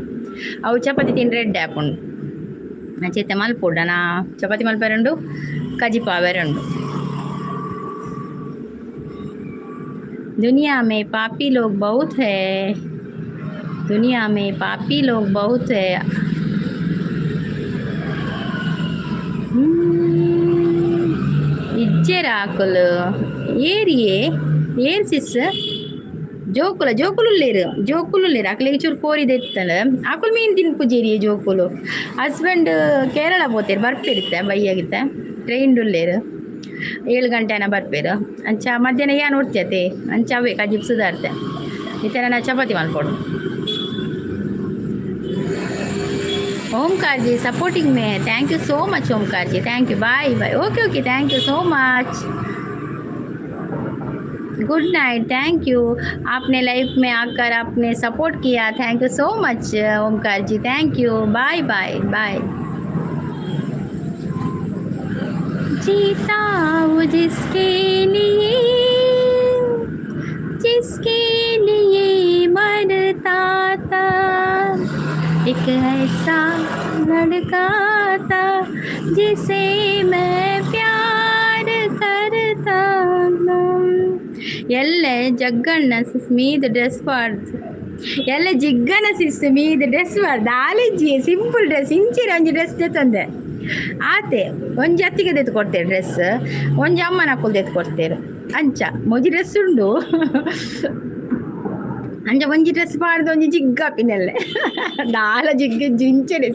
ಅವು ಚಪಾತಿ ತಿಂದು ರೆಡ್ ಹಾಕೊಂಡು ಅಂಚೆತ್ತೆ ಮಲ್ಪೋಡು ನಾ ಚಪಾತಿ ಮಲ್ಪೆರಂಡು ಕಜಿಪಾವೆರಂಡು. दुनिया में पापी लोग बहुत है, दुनिया में पापी लोग बहुत है. ಇಜ್ಜೆರ ಆಕುಲು ಏರಿಯೇ ಏರ್ ಸಿಸ್ ಜೋಕುಲುಲ್ಲೇರು ಅಕ್ಲಿಗೆ ಚೂರು ಕೋರಿದೆ ಇತ್ತಲ್ಲ ಆಕುಲು ಮೀನು ತಿನ್ಪುಜೇರಿಯೇ ಜೋಕುಲು. ಹಸ್ಬೆಂಡ್ ಕೇರಳ ಪೋತೇರು ಬರ್ಪಿರುತ್ತೆ ಬೈಯಾಗಿತ್ತೆ ಟ್ರೈನ್ಡುಲ್ಲೇರು 7 ಗಂಟೆನ ಬರ್ಪೇರು ಅಂಚ ಮಧ್ಯಾಹ್ನ ಏನು ನೋಡ್ತೈತೆ ಅಂಚ ಅವೇ ಕಜಿಪ್ ಸುಧಾರ್ತೆ ಈ ಥರ ನಾ ಚಪಾತಿ ಮಾಡ್ಕೊಡು. ओमकार जी सपोर्टिंग में है, thank you so much Omkar ji, thank you. Bye bye. Okay thank you so much. Good night. Thank you, आपने लाइफ में आकर आपने सपोर्ट किया, thank you so much Omkar ji, thank you. Bye bye bye. जीता वो जिसके लिए मरता था, एक ऐसा लड़का था जिसे मैं प्यार करता था. ಎಲ್ಲ ಜಗ್ಗಣ್ಣ ಸಿಸ್ ಮೀದ ಡ್ರೆಸ್ ಬಾರ್ದು ಎಲ್ಲ ಜಿಗ್ಗನ ಸಿಸ್ ಮೀದ ಡ್ರೆಸ್ ಬಾರ್ದು ಆಲೆಜ್ಜಿ ಸಿಂಪಲ್ ಡ್ರೆಸ್ ಇಂಚಿನ ಒಂಜಿ ಡ್ರೆಸ್ ತೆತ್ತಂದೆ ಆತೆ ಒಂಜಿ ಅತ್ತಿಗೆ ತೆತ್ತು ಕೊಡ್ತೇವೆ ಡ್ರೆಸ್ ಒಂಜಿ ಅಮ್ಮನ ಹಾಕೊಂಡು ತೆತ್ತು ಕೊಡ್ತೇರು ಅಂಚ ಮೊಜಿ ಡ್ರೆಸ್ ಉಂಡು ಅಂಚ ಒಂಜಿ ಡ್ರೆಸ್ ಪಾಡ್ದು ಒಂಜಿ ಜಿಗ್ಗಾಪಿನಲ್ಲೇ ದಾಲ ಜಿಗ್ಗೆ ಜಿಂಚೆನೆ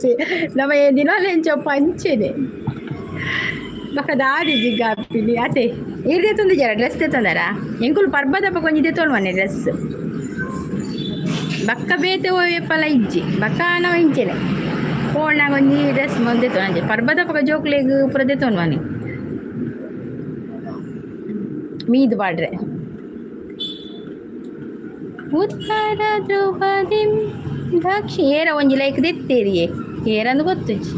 ನಮ್ಮ ದಿನಾಲ ಎಂಚಪ್ಪ ಅಂಚೆನೆ ಬಕ್ಕ ದಾಡಿ ಜಿಗ್ಗಾಪಿನಿ ಅತೆ ಇರ್ದೆ ತಂದು ಜರ ಡ್ರೆಸ್ ತೆತ್ತಂದಾರ ಎಂಕುಲು ಪರ್ಬದಪ್ಪ ಕೊಂಜಿ ತೆತ್ತೋಣ ಮನೆ ಡ್ರೆಸ್ ಬಕ್ಕ ಬೇತೆ ಹೋಯಪ್ಪಲ್ಲ ಇಜ್ಜಿ ಬಕ್ಕ ನಾವು ಇಂಚೆನೆ ಫೋನ್ನಾಗ ಒಂಜಿ ಡ್ರೆಸ್ ಮುಂದೆ ತೊಗೊಂಡೆ ಪರ್ಬದಪ್ಪ ಜೋಕ್ಲೆಗ್ ಪುರ ತೆತ್ತೋಣ ಮನೆ ಮೀದು ಬಾಡ್ರೆ ಉತ್ತರ ಧ್ರುವದಿ ದಕ್ಷಿಣ ಏರ ಒಂಜಿ ಲೈಕ್ ದೆತ್ತೇರಿಯೇ ಏರಂದು ಗೊತ್ತುಜ್ಜಿ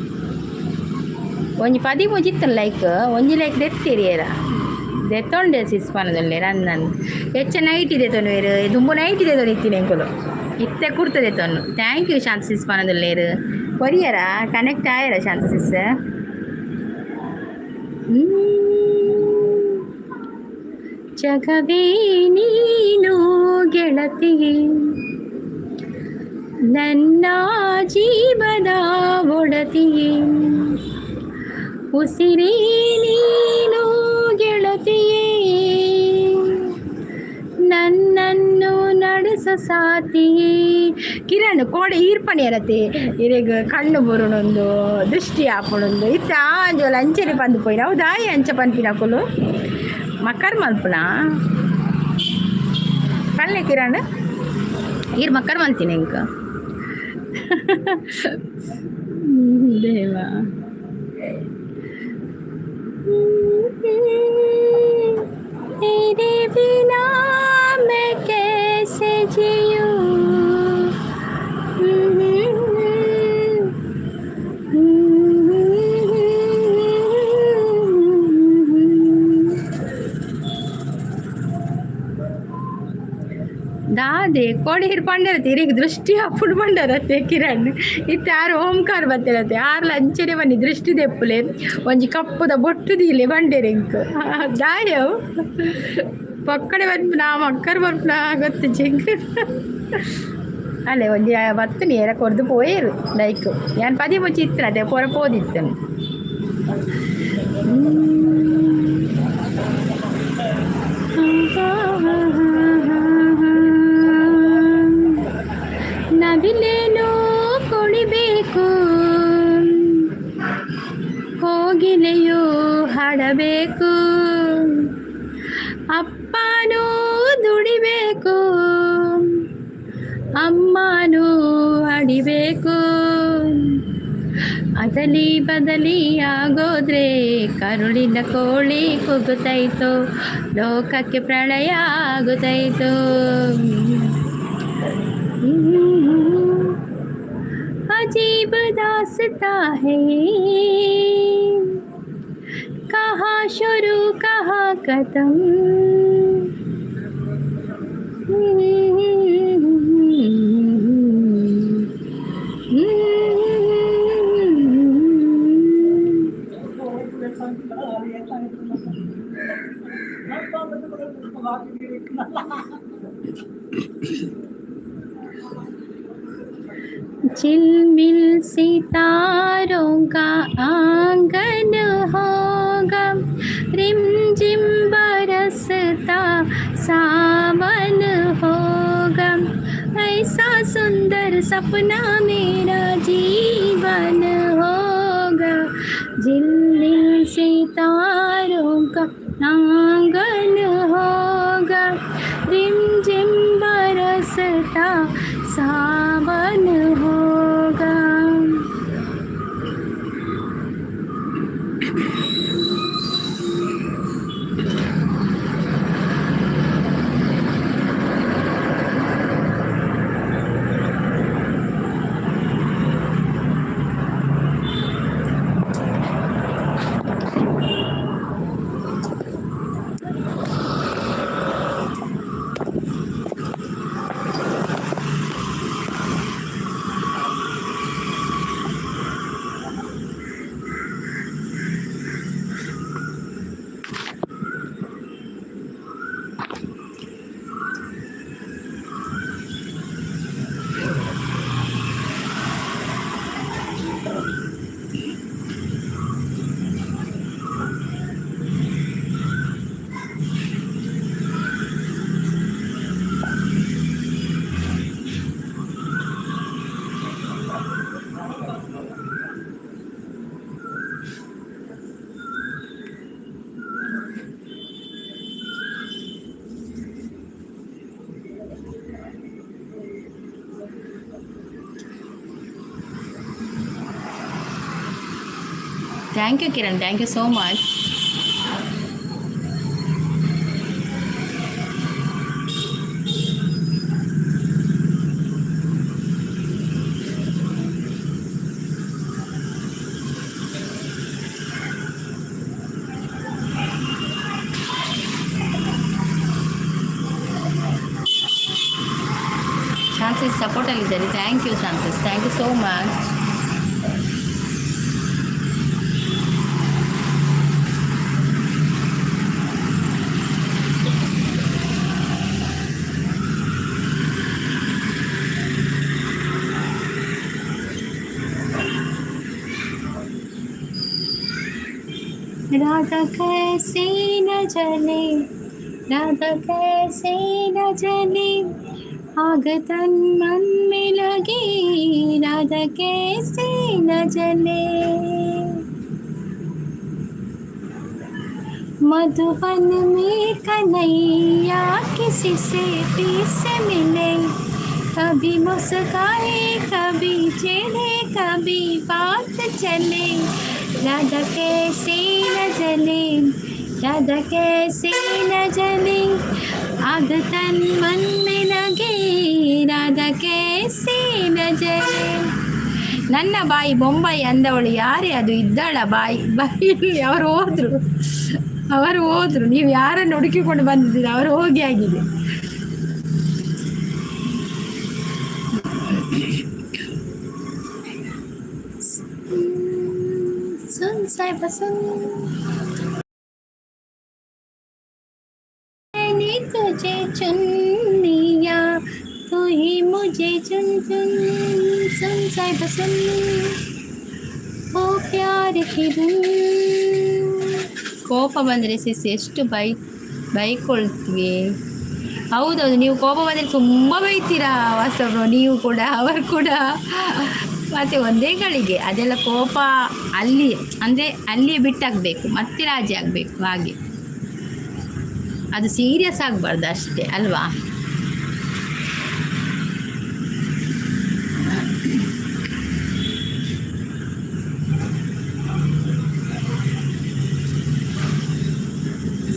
ಒಂಜಿ 13 ಇತ್ತಲ್ಲ ಲೈಕ್ ಒಂಜಿ ಲೈಕ್ ದೆತ್ತೇರಿ ಏರ ದೆತ್ತೊಂಡೆ ಸಿಸ್ಪಾನದೊಳ್ಳೆ ರನ್ನನ್ ಹೆಚ್ಚ ನೈಟ್ ಇದೆ ತೊನ್ವೇರು ದುಂಬು ನೈಟ್ ಇದೆ ತೊನಿತ್ತೀನಿ ಎಂಕುಲು ಇತ್ತೆ ಕುರ್ತದೆ ತೊನ್ನು. ಥ್ಯಾಂಕ್ ಯು ಶಾಂತ ಸಿಸ್ಪಾನದೊಳ್ಳೇರು ಕೊರಿಯರ ಕನೆಕ್ಟ್ ಆಯರ ಶಾಂತ ಸಿಸ್. ಜಗವೇ ನೀನು ಗೆಳತಿ ನನ್ನ ಜೀವದ ಒಡತಿ, ಉಸಿರೇ ನೀನು ಗೆಳತಿಯೇ ನನ್ನನ್ನು ನಡೆಸ ಸಾತಿಯೇ. ಕಿರಣ್ ಕೋಡೆ ಈರ್ಪಣೆ ಇರತ್ತೆ ಇರೆಗ್ ಕಣ್ಣು ಬುರುಣೊಂದು ದೃಷ್ಟಿ ಹಾಪುಣೊಂದು ಇತ್ತ ಆಂಜೋಲ ಅಂಚೆನೆ ಪಂದು ಪೋಯಿನ ಹೌದಾ ಅಂಚ ಪನ್ಪಿನಕುಲು ಮಕ್ಕರ್ ಮಲ್ಪುನ ಕಳ್ಳೆ ಕಿರಣ್ ಈರ್ ಮಕ್ಕರ್ ಮಲ್ತೀನಿ ಇಂಕ ದೇವ. तेरे बिना मैं कैसे जीऊं, ದಾದೆ ಕೋಡಿ ಹಿರ್ ಪಂಡರತ್ತೆ ಇರಿಗೆ ದೃಷ್ಟಿ ಅಪ್ಪುಡು ಪಂಡರತ್ತೆ ಕಿರಣ್ ಇತ್ತು ಯಾರು ಓಂಕಾರ ಬತ್ತಿರತ್ತೆ ಆರ್ಲ ಅಂಚನೆ ಬನ್ನಿ ದೃಷ್ಟಿ ದೆಪ್ಪುಲೆ ಒಂಜಿ ಕಪ್ಪುದ ಬೊಟ್ಟು ದೀಲೆ ಬಂಡೆರೆಂಕ್ ದಾಯವು ಪಕ್ಕಡೆ ಬರ್ಪುನ ಮಕ್ಕರ್ ಬರ್ಪುನ ಗೊತ್ತು ಜಿಂಗ್ അല്ലേ ഒരു 10 നേരെ കൊടുത്ത് പോയേരും ലൈക്ക് ഞാൻ പതിയെ വെച്ച് ഇത്ര അതേ പോലെ പോതിത്തನು ನವಿಲೇನು ಕುಣಿಬೇಕು ಕೋಗಿಲೆಯು ಹಾಡಬೇಕು ಅಪ್ಪನೂ ದುಡಿಬೇಕು ಅಮ್ಮನೂ ಅಡಿಬೇಕು ಅದಲಿ ಬದಲಿ ಆಗೋದ್ರೆ ಕರುಳಿನ ಕೋಳಿ ಕೂಗುತ್ತೈತೋ ಲೋಕಕ್ಕೆ ಪ್ರಳಯ ಆಗುತ್ತೈತೋ अजीब दास्ता है कहाँ शुरू कहाँ खत्म झिलमिल सितारों का आंगन होगा रिमझिम बरसता सावन होगा ऐसा सुंदर सपना मेरा जीवन होगा झिलमिल सितारों का आंगन होगा रिमझिम बरसता सावन होगा Thank you, Kiran. Thank you so much. Chances support alidari. Thank you, Chances. Thank you so much. Radha कैसे न जले राधा कैसे न जले आग तन मन में लगी राधा कैसे न जले मधुबन में कन्हैया किसी से पीस से मिले कभी मुस्काए कभी चिढ़े कभी बात चले राधा कैसे न जले राधा कैसे न जले आग तन मन में लगे राधा कैसे न जले ನನ್ನ ಬಾಯಿ ಬೊಂಬಾಯಿ ಅಂದವಳು ಯಾರೇ ಅದು ಇದ್ದಾಳ ಬಾಯಿ ಅವರು ಹೋದ್ರು ನೀವು ಯಾರನ್ನು ಹುಡುಕಿಕೊಂಡು ಬಂದಿದ್ದೀರ ಅವರು ಹೋಗಿ ಆಗಿದೆ सुन साहिबा सुन मैंने तुझे चुन लिया तू ही मुझे मुझे चुन चुन सुन साहिब सुन ಓ ಪ್ಯಾರ್ ಕಿ ಧುನ್. ಕೋಪ ಬಂದರೆ ಸಿಸ್ ಎಷ್ಟು ಬೈಕೊಳ್ತೀವಿ. ಹೌದೌದು, ನೀವು ಕೋಪ ಬಂದರೆ ತುಂಬ ಬೈತೀರಾ ವಾಸ್ತವ, ನೀವು ಕೂಡ ಅವರು ಕೂಡ. ಮತ್ತು ಒಂದೇ ಗಳಿಗೆ ಅದೆಲ್ಲ ಕೋಪ ಅಲ್ಲಿ ಅಂದರೆ ಅಲ್ಲಿಯೇ ಬಿಟ್ಟಾಗಬೇಕು, ಮತ್ತೆ ರಾಜಿ ಆಗಬೇಕು. ಹಾಗೆ ಅದು ಸೀರಿಯಸ್ ಆಗಬಾರ್ದು ಅಷ್ಟೇ ಅಲ್ವಾ.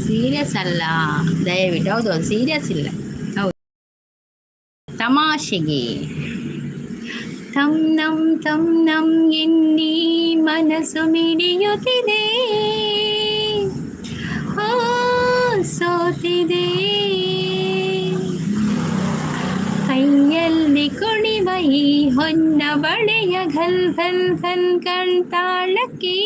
ಸೀರಿಯಸ್ ಅಲ್ಲ ದಯವಿಟ್ಟು. ಹೌದೌದು, ಸೀರಿಯಸ್ ಇಲ್ಲ. ಹೌದು, ತಮಾಷೆಗೆ. ತಮ್ ನಮ್ ಎನ್ನಿ ಮನಸ್ಸು ಮಿಡಿಯುತ್ತಿದೆ, ಸೋತಿದೆ ಕೈಯಲ್ಲಿ ಕುಣಿವ ಈ ಹೊನ್ನ ಬಳೆಯ ಘಲ್ ಘಲ್ ಘಲ್ ಕಣ್ತಾಳಕ್ಕೆ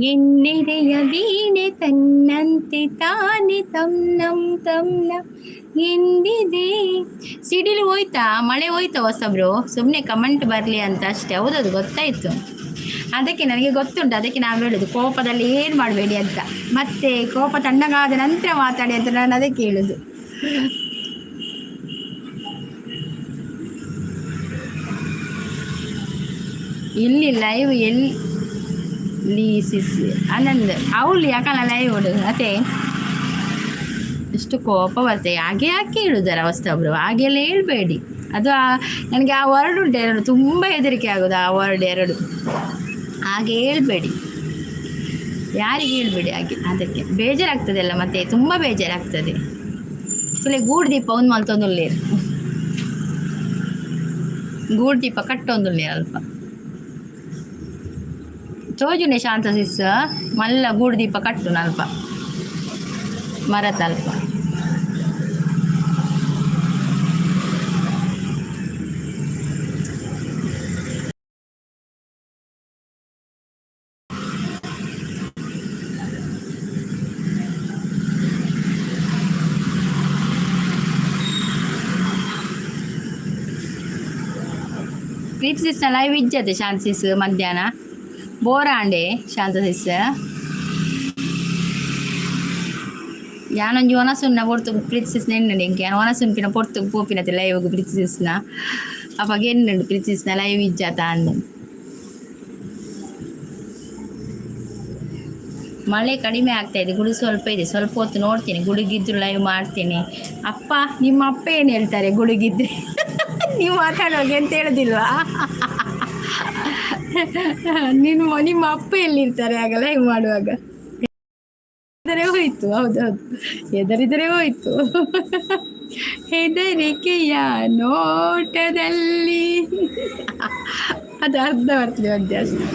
ಎನ್ನೆರೆಯ ವೀಣೆ ತನ್ನಂತೆ ತಾನೆ ತಮ್ನ ಎಂದಿದೆ. ಸಿಡಿಲು ಹೋಯ್ತಾ, ಮಳೆ ಹೋಯ್ತಾ ಹೊಸಬ್ರು? ಸುಮ್ಮನೆ ಕಮೆಂಟ್ ಬರಲಿ ಅಂತ ಅಷ್ಟೇ. ಹೌದದು ಗೊತ್ತಾಯಿತು, ಅದಕ್ಕೆ ನನಗೆ ಗೊತ್ತುಂಟು. ಅದಕ್ಕೆ ನಾವು ಹೇಳೋದು ಕೋಪದಲ್ಲಿ ಏನು ಮಾಡಬೇಡಿ ಅಂತ, ಮತ್ತೆ ಕೋಪ ತಣ್ಣಗಾದ ನಂತರ ಮಾತಾಡಿ ಅಂತ ನಾನು ಅದಕ್ಕೆ ಹೇಳೋದು. ಇಲ್ಲಿ ಲೈವ್ ಎಲ್ಲಿ ಸಿಸ್ ಆನಂದ್ ಅವಳು ಯಾಕಲ್ಲ ಲೈವ್ ಹೊಡೋದು ಅದೇ ಎಷ್ಟು ಕೋಪ ಬರ್ತದೆ. ಹಾಗೆ ಯಾಕೆ ಹೇಳುದಾರ ಹೊಸಬ್ರು? ಹಾಗೆಲ್ಲ ಹೇಳ್ಬೇಡಿ. ಅದು ನನಗೆ ಆ ವರ್ಡ್ ಉಂಟು ಎರಡು, ತುಂಬ ಹೆದರಿಕೆ ಆಗೋದು ಆ ವರ್ಡ್ ಎರಡು. ಹಾಗೆ ಹೇಳ್ಬೇಡಿ, ಯಾರಿಗೆ ಹೇಳ್ಬೇಡಿ ಹಾಗೆ. ಅದಕ್ಕೆ ಬೇಜಾರಾಗ್ತದೆ ಅಲ್ಲ, ಮತ್ತೆ ತುಂಬ ಬೇಜಾರಾಗ್ತದೆ. ಸುಲೆ ಗೂಡು ದೀಪ ಒಂದು ಮಲ್ತೊಂದುಲ್ಲೆ, ಗೂಡು ದೀಪ ಕಟ್ಟೊಂದುಲ್ಲೆ ಅಲ್ಪ ತೋಜುನೆ ಶಾಂತ ಸಿಸ್ ಮಲ್ಲ ಗೂಡು ದೀಪ ಕಟ್ಟು ನಲ್ಪ ಮರತಲ್ಪ. ಪ್ರೀತಿ ಸಿಸ್ನ ಲೈವ್ ಇಜ್ಜತೆ ಶಾಂತ ಸಿಸ್ ಮಧ್ಯಾಹ್ನ ಬೋರಾಂಡೆ ಶಾಂತ ಸಿಸ್ ಯಾನೊಂಜಿ ಒನಸುನ್ನ ಪೊರ್ತು ಪ್ರೀತಿ ಸಿಸ್ನ ಎಣ್ಣೆ ಇಂಕೆ ಒನಸುನ್ಪಿನ ಪೊರ್ತು ಪೋಪಿನತೆ ಲೈವ್ ಪ್ರೀತಿ ಸಿಸ್ನ ಅವಾಗ ಎಣ್ಣೆಂಡು ಪ್ರೀತಿ ಸಿಸ್ನ ಲೈವ್ ಇಜ್ಜಾತ ಅಂದು. ಮಳೆ ಕಡಿಮೆ ಆಗ್ತಾ ಇದೆ, ಗುಡುಗು ಸ್ವಲ್ಪ ಇದೆ, ಸ್ವಲ್ಪ ಹೊತ್ತು ನೋಡ್ತೀನಿ, ಗುಡುಗಿದ್ರು ಲೈವ್ ಮಾಡ್ತೀನಿ. ಅಪ್ಪ ನಿಮ್ಮ ಅಪ್ಪ ಏನು ಹೇಳ್ತಾರೆ ಗುಡುಗಿದ್ರೆ? ನೀವು ಮಾತಾಡುವಾಗ ಎಂತ ಹೇಳೋದಿಲ್ವಾ? ನಿಮ್ಮ ಅಪ್ಪ ಎಲ್ಲಿರ್ತಾರೆ ಆಗ ಲೈವ್ ಮಾಡುವಾಗ? ಹೆದರೇ ಹೋಯ್ತು. ಹೌದೌದು, ಹೆದರಿದರೆ ಹೋಯ್ತು. ಹೆದರಿಕೆಯ ನೋಟದಲ್ಲಿ ಅದು ಅರ್ಧ ಬರ್ತದೆ ಮಧ್ಯೆ ಅಷ್ಟೆ.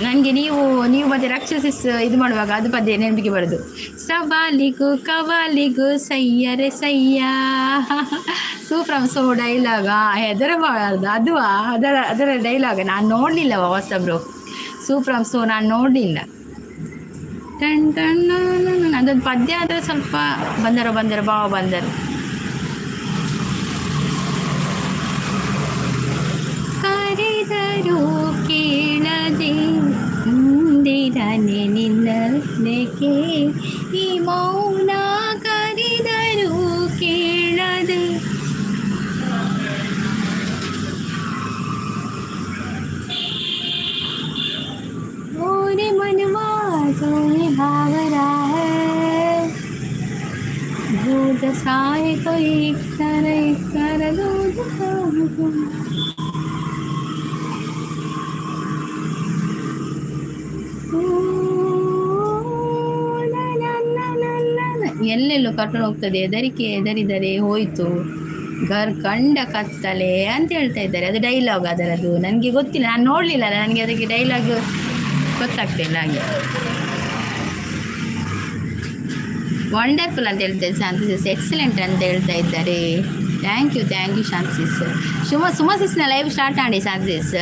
ನನಗೆ ನೀವು ಮತ್ತೆ ರಾಕ್ಷಸಿಸ್ ಇದು ಮಾಡುವಾಗ ಅದು ಪದ್ಯ ನೆನಪಿಗೆ ಬರೋದು. ಸವಾಲಿಗೂ ಕವಾಲಿಗೂ ಸಯ್ಯರೆ ಸಯ್ಯ. ಸೂಪ್ರಮ್ ಸೋ ಡೈಲಾಗ ಹೆದರಬಾರ್ದು ಅದು ಅದರ ಡೈಲಾಗ ನಾನು ನೋಡಲಿಲ್ಲ ಹೊಸಬ್ರು. ಸೂಪ್ರಮ್ ಸೋ ನಾನು ನೋಡಲಿಲ್ಲ. ಟನ್ ಟನ್ ಅದೊಂದು ಪದ್ಯ ಆದರೆ ಸ್ವಲ್ಪ ಬಂದರು ಭಾವ ಬಂದರು. ಕರೆದರು ಕೇಳದೆ ಮುಂದಿರನೆ ನಿನ್ನಕ್ಕೆ ಈ ಮೌನ, ಕರೆದರು ಕೇಳದೆ. ಓರೆ ಮನವಾ ತೋರೆ ಭಾವರಾ दूध साए कोई कर दूध ಎಲ್ಲೆಲ್ಲೂ ಕರ್ಕೊಂಡು ಹೋಗ್ತದೆ. ಹೆದರಿದರೆ ಹೋಯ್ತು ಕಂಡ ಕತ್ತಲೆ ಅಂತ ಹೇಳ್ತಾ ಇದ್ದಾರೆ. ಅದು ಡೈಲಾಗ್ ಅದರದು ನನಗೆ ಗೊತ್ತಿಲ್ಲ, ನಾನು ನೋಡಲಿಲ್ಲ, ನನಗೆ ಅದಕ್ಕೆ ಡೈಲಾಗ್ ಗೊತ್ತಾಗ್ತಿಲ್ಲ. ಹಾಗೆ ವಂಡರ್ಫುಲ್ ಅಂತ ಹೇಳ್ತಾ ಇದ್ದಾರೆ ಶಾಂತಿ ಸಿಸ್, ಎಕ್ಸಲೆಂಟ್ ಅಂತ ಹೇಳ್ತಾ ಇದ್ದಾರೆ. Thank you Shanthi sis. Suma ಸಿಸ್ನ ಲೈವ್ ಸ್ಟಾರ್ಟ್ ಮಾಡಿ Shanthi sis.